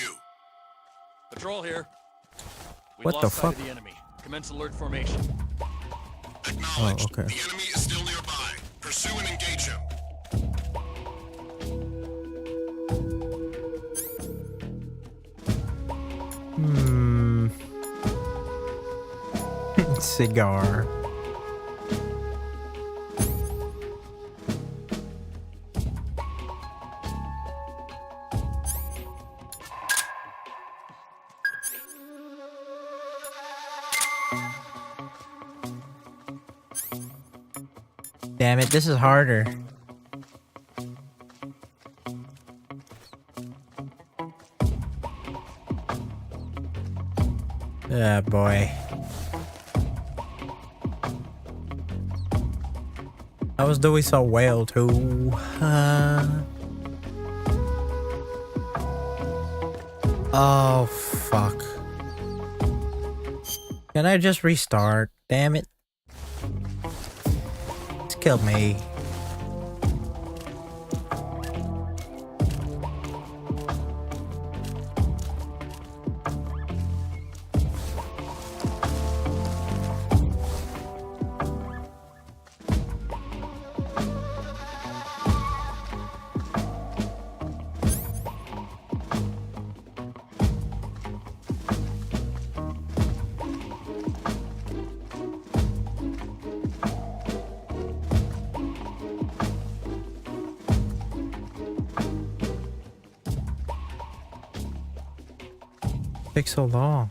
Patrol here. We What lost the sight fuck? of the enemy. Commence alert formation. Acknowledged. Oh, okay. The enemy is still nearby. Pursue and engage him. Cigar. Damn it, this is harder. Yeah, boy. I was doing so well too. Oh fuck. Can I just restart? Damn it. It's killed me. Takes so long.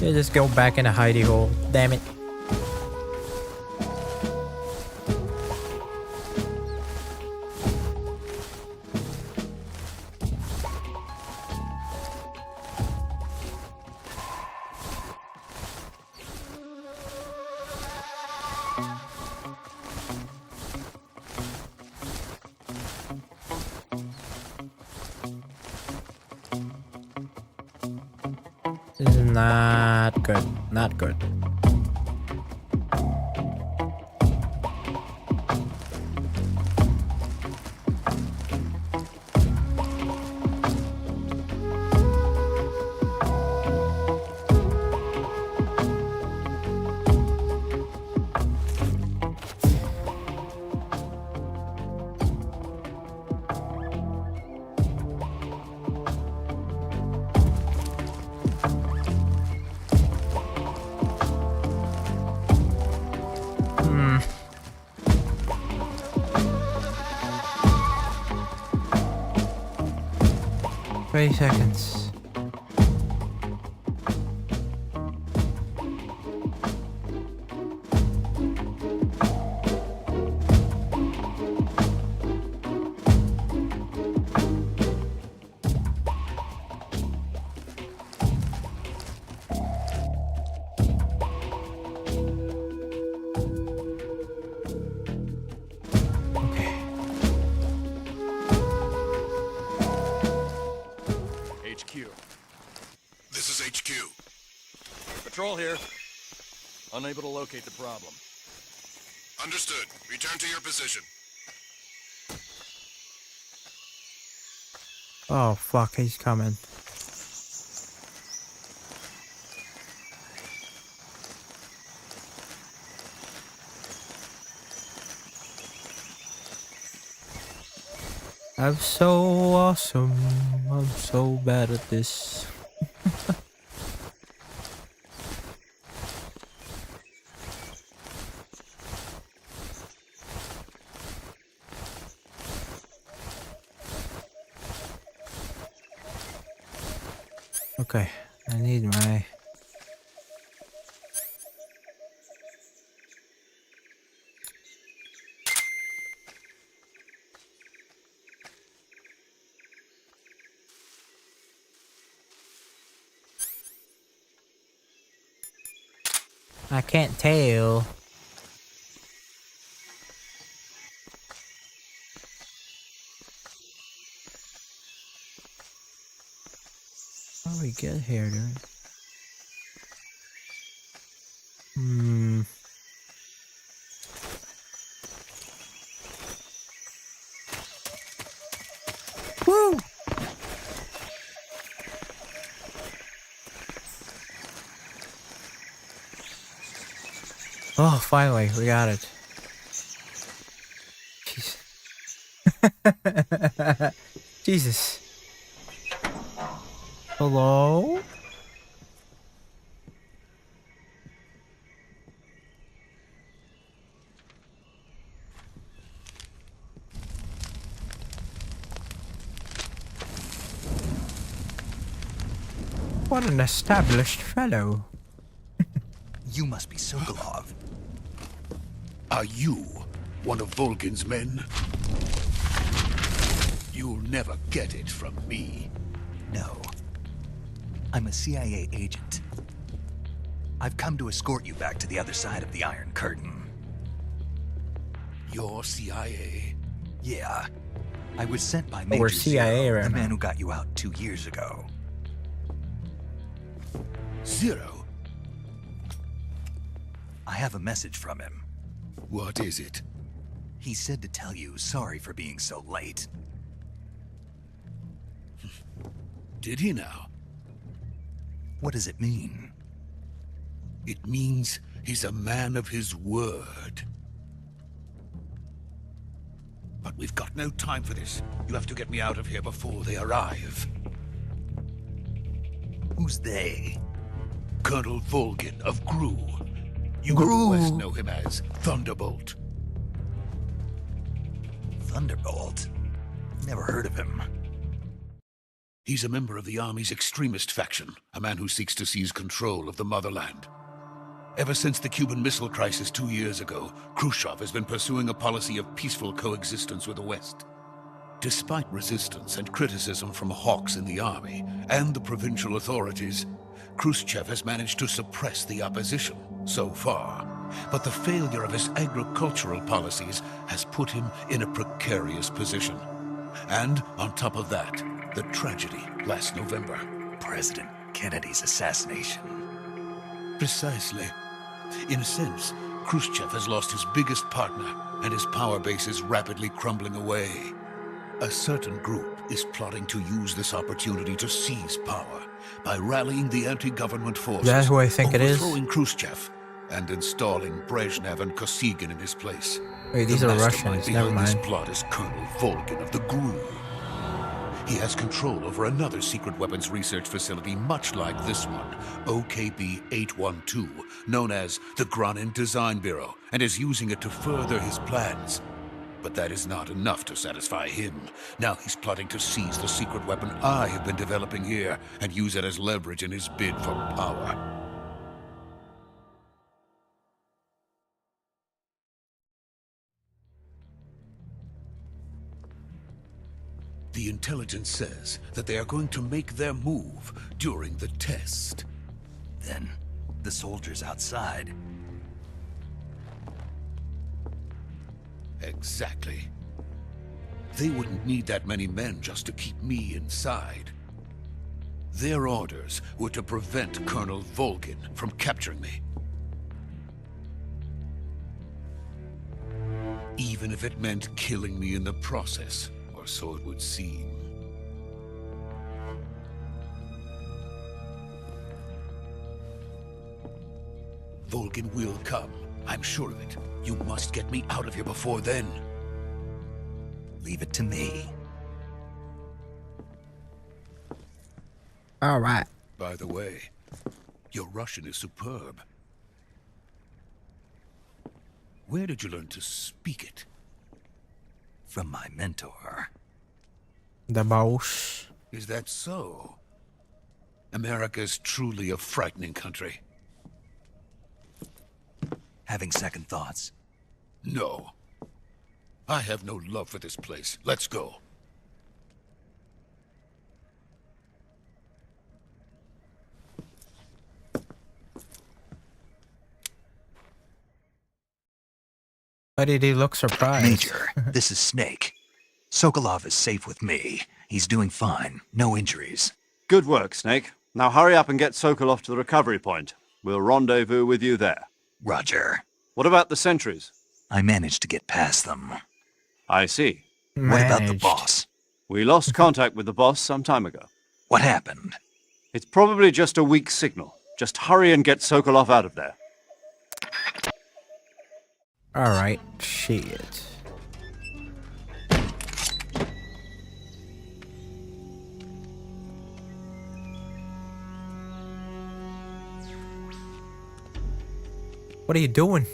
Yeah, just go back in a hidey hole. Damn it. This is not good. Not good. Hmm. 30 seconds. HQ. This is HQ. Patrol here. Unable to locate the problem. Understood. Return to your position. Oh fuck, he's coming. I'm so awesome. I'm so bad at this. Okay, I need my... I can't tell. How do we get here, dude? Woo! Oh, finally, we got it. Jeez. Jesus. Hello? What an established fellow. You must be Sokolov. Are you one of Volgin's men? You'll never get it from me. No. I'm a CIA agent. I've come to escort you back to the other side of the Iron Curtain. You're CIA? Yeah. I was sent by Oh, Major we're CIA Zero, right the man now. who got you out 2 years ago. Zero? I have a message from him. What is it? He said to tell you sorry for being so late. Did he now? What does it mean? It means he's a man of his word. But we've got no time for this. You have to get me out of here before they arrive. Who's they? Colonel Volgin of GRU. You GRU? in the West know him as Thunderbolt. Thunderbolt? Never heard of him. He's a member of the Army's extremist faction, a man who seeks to seize control of the motherland. Ever since the Cuban Missile Crisis 2 years ago, Khrushchev has been pursuing a policy of peaceful coexistence with the West. Despite resistance and criticism from hawks in the army and the provincial authorities, Khrushchev has managed to suppress the opposition so far. But the failure of his agricultural policies has put him in a precarious position. And on top of that, the tragedy last November. President Kennedy's assassination. Precisely. In a sense, Khrushchev has lost his biggest partner, and his power base is rapidly crumbling away. A certain group is plotting to use this opportunity to seize power by rallying the anti-government forces, That's who I think it is. overthrowing Khrushchev, and installing Brezhnev and Kosygin in his place. Wait, these The are mastermind Russians. Never behind this mind. plot is Colonel Volgin of the GRU. He has control over another secret weapons research facility much like this one, OKB-812, known as the Granin Design Bureau, and is using it to further his plans. But that is not enough to satisfy him. Now he's plotting to seize the secret weapon I have been developing here and use it as leverage in his bid for power. The intelligence says that they are going to make their move during the test. Then, the soldiers outside. Exactly. They wouldn't need that many men just to keep me inside. Their orders were to prevent Colonel Volgin from capturing me. Even if it meant killing me in the process, or so it would seem. Volgin will come. I'm sure of it. You must get me out of here before then. Leave it to me. All right. By the way, your Russian is superb. Where did you learn to speak it? From my mentor. The boss. Is that so? America's truly a frightening country. Having second thoughts. No. I have no love for this place. Let's go. Why did he look surprised? Major, this is Snake. Sokolov is safe with me. He's doing fine. No injuries. Good work, Snake. Now hurry up and get Sokolov to the recovery point. We'll rendezvous with you there. Roger. What about the sentries? I managed to get past them. I see. What about the Managed. boss? We lost contact with the boss some time ago. What happened? It's probably just a weak signal. Just hurry and get Sokolov out of there. All right. Shit. What are you doing?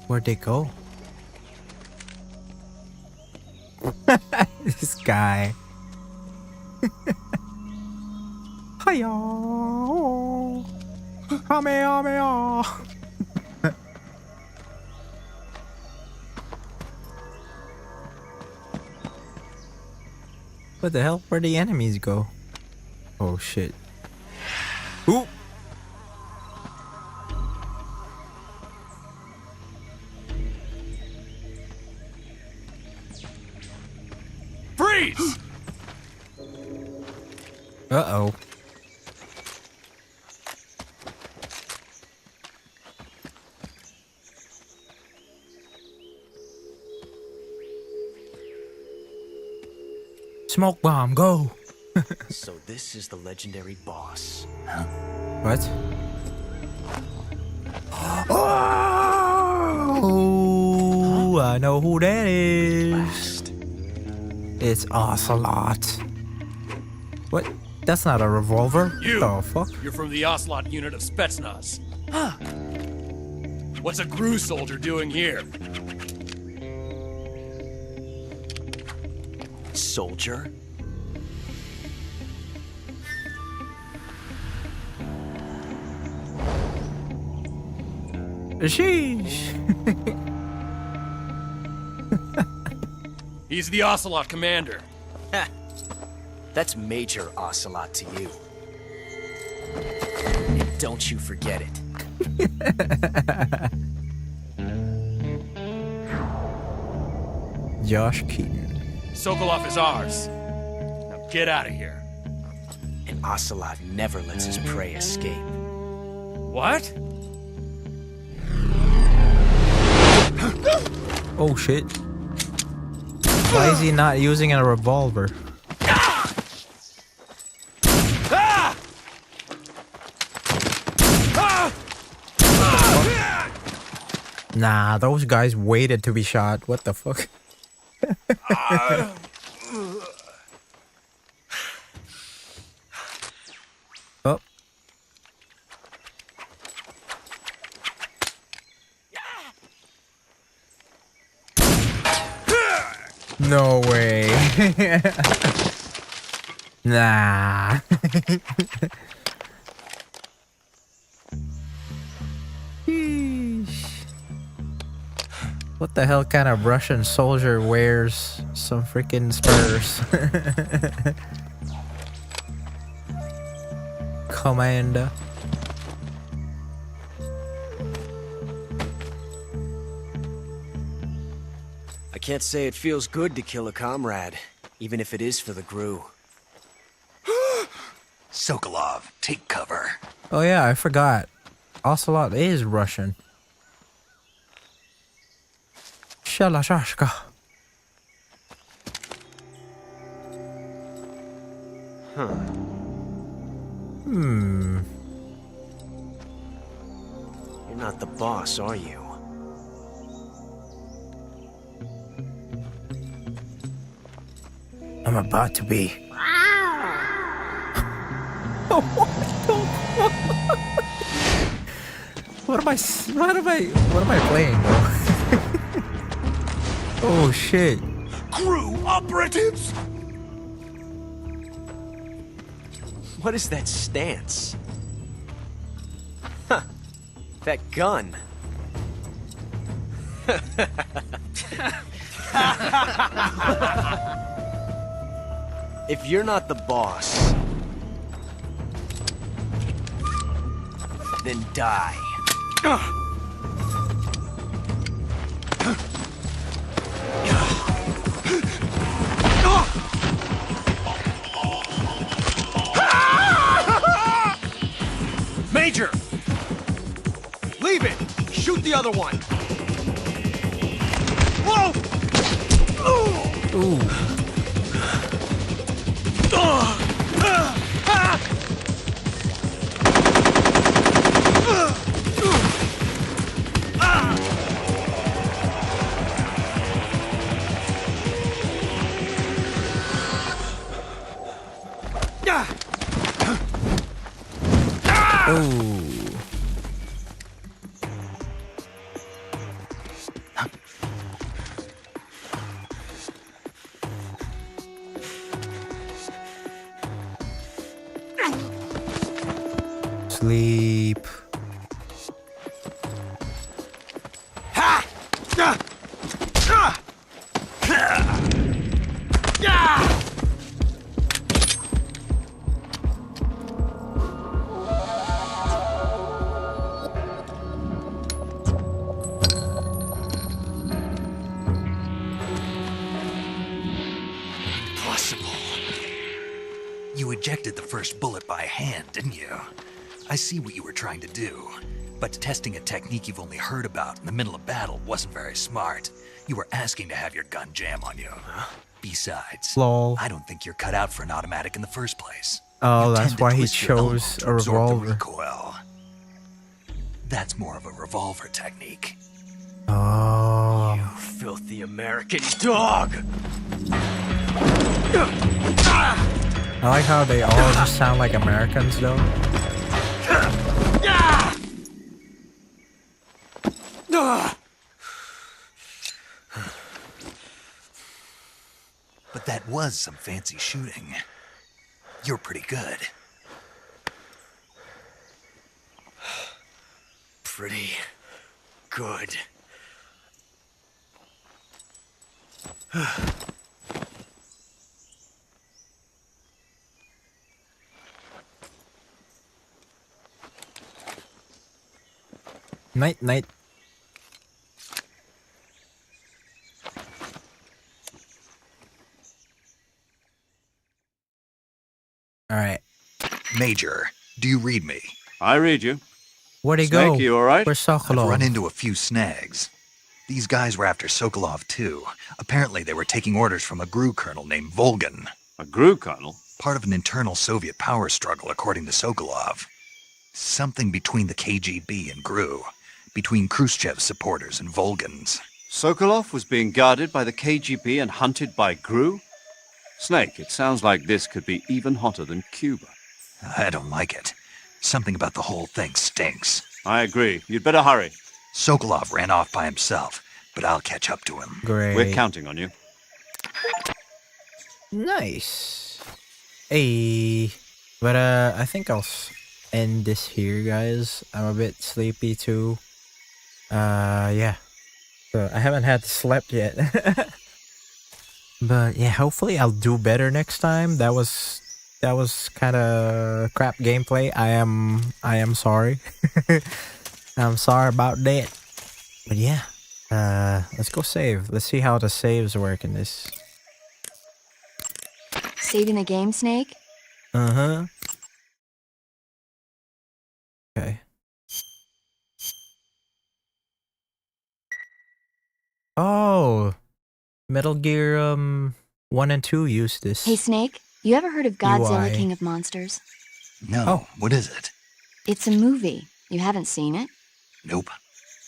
Where'd they go? This guy. Hiya. Kamehameha. What the hell? Where'd the enemies go? Oh shit. Ooh! Freeze! Uh-oh. Smoke bomb, go! So this is the legendary boss. What? Oh, I know who that is. It's Ocelot. What? That's not a revolver. You! The fuck? You're from the Ocelot unit of Spetsnaz. Huh. What's a GRU soldier doing here? Soldier? Sheesh. He's the Ocelot commander. That's Major Ocelot to you. And don't you forget it. Josh Keaton. Sokolov is ours. Now get out of here. And Ocelot never lets his prey escape. What? Oh shit. Why is he not using a revolver? Nah, those guys waited to be shot. What the fuck? Oh. No way. Nah. Sheesh. What the hell kind of Russian soldier wears some freaking spurs? Commander. I can't say it feels good to kill a comrade, even if it is for the GRU. Sokolov, take cover. Oh yeah, I forgot. Ocelot is Russian. Shalashashka. Huh. You're not the boss, are you? I'm about to be. What am I playing, bro? Oh shit. GRU operatives! What is that stance? Huh. That gun. If you're not the boss, then die. Major! Leave it! Shoot the other one! Whoa! Ooh. Ooh. sleep. You ejected the first bullet by hand, didn't you? I see what you were trying to do, but testing a technique you've only heard about in the middle of battle wasn't very smart. You were asking to have your gun jam on you. Besides, Lol. I don't think you're cut out for an automatic in the first place. Oh, You that's tend to why he twist your elbow chose to a absorb the revolver. recoil. That's more of a revolver technique. Oh. You filthy American dog! I like how they all just sound like Americans, though. But that was some fancy shooting. You're pretty good. Pretty good. Night, night. Alright. Major, do you read me? I read you. Where'd he Snake, go? you all right? Where's I've Sokolov? run into a few snags. These guys were after Sokolov too. Apparently they were taking orders from a GRU colonel named Volgan. A GRU colonel? Part of an internal Soviet power struggle, according to Sokolov. Something between the KGB and GRU. Between Khrushchev's supporters and Volgan's. Sokolov was being guarded by the KGB and hunted by GRU? Snake, it sounds like this could be even hotter than Cuba. I don't like it. Something about the whole thing stinks. I agree. You'd better hurry. Sokolov ran off by himself, but I'll catch up to him. Great. We're counting on you. Nice. Hey. But I think I'll end this here, guys. I'm a bit sleepy too. Yeah. So I haven't had slept yet. But yeah, hopefully I'll do better next time. That was kind of crap gameplay. I am sorry. I'm sorry about that. But yeah, let's go save. Let's see how the saves work in this. Saving the game, Snake? Uh-huh. Okay. Oh, Metal Gear 1 and 2 used this. Hey, Snake, you ever heard of Godzilla, UI. King of Monsters? No, Oh. what is it? It's a movie. You haven't seen it? Nope.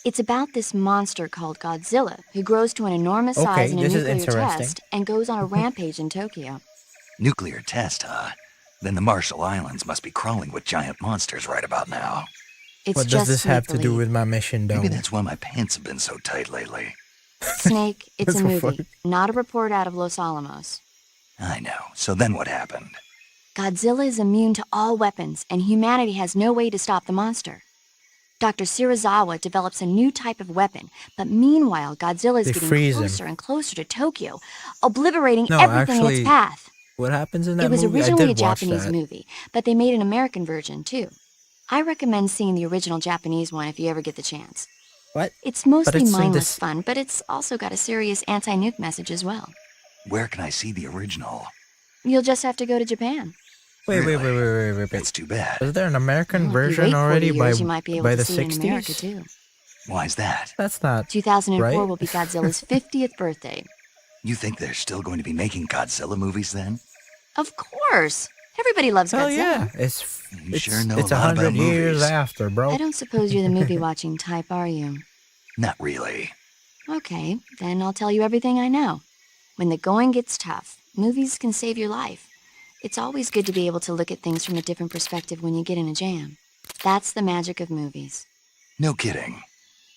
It's about this monster called Godzilla who grows to an enormous Okay, size in a this is nuclear interesting. test and goes on a rampage in Tokyo. Nuclear test, huh? Then the Marshall Islands must be crawling with giant monsters right about now. It's What does just this have to do make-believe. with my mission, though? Maybe that's why my pants have been so tight lately. Snake, it's That's a so movie, funny. not a report out of Los Alamos. I know. So then what happened? Godzilla is immune to all weapons, and humanity has no way to stop the monster. Dr. Serizawa develops a new type of weapon, but meanwhile, Godzilla is They getting freeze him. closer and closer to Tokyo, obliterating No, everything in actually, its path. What happens in that It was movie? originally I a did watch Japanese that. movie, but they made an American version too. I recommend seeing the original Japanese one if you ever get the chance. What? It's mostly it's in mindless this- fun, but it's also got a serious anti-nuke message as well. Where can I see the original? You'll just have to go to Japan. Wait. That's too bad. Is there an American Well, if you version wait 40 already years, you might be able by to the see it in America 60s? too. Why's that? That's not 2004 right. will be Godzilla's 50th birthday. You think they're still going to be making Godzilla movies then? Of course. Everybody loves Hell Godzilla. yeah! You sure know it's a lot about 100 years movies. after, bro. I don't suppose you're the movie-watching type, are you? Not really. Okay, then I'll tell you everything I know. When the going gets tough, movies can save your life. It's always good to be able to look at things from a different perspective when you get in a jam. That's the magic of movies. No kidding.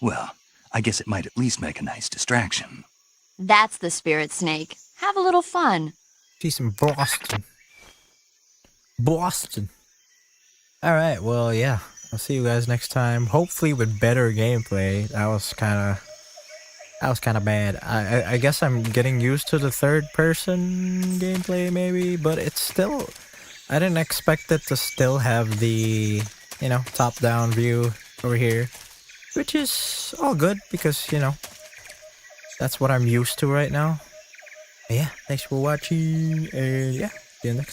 Well, I guess it might at least make a nice distraction. That's the spirit, Snake. Have a little fun. She's in Boston. Boston. Alright, well, yeah. I'll see you guys next time. Hopefully with better gameplay. That was kind of bad. I guess I'm getting used to the third person gameplay maybe, but it's still, I didn't expect it to still have the, you know, top down view over here, which is all good because, you know, that's what I'm used to right now. But yeah, thanks for watching, and yeah, see you next time.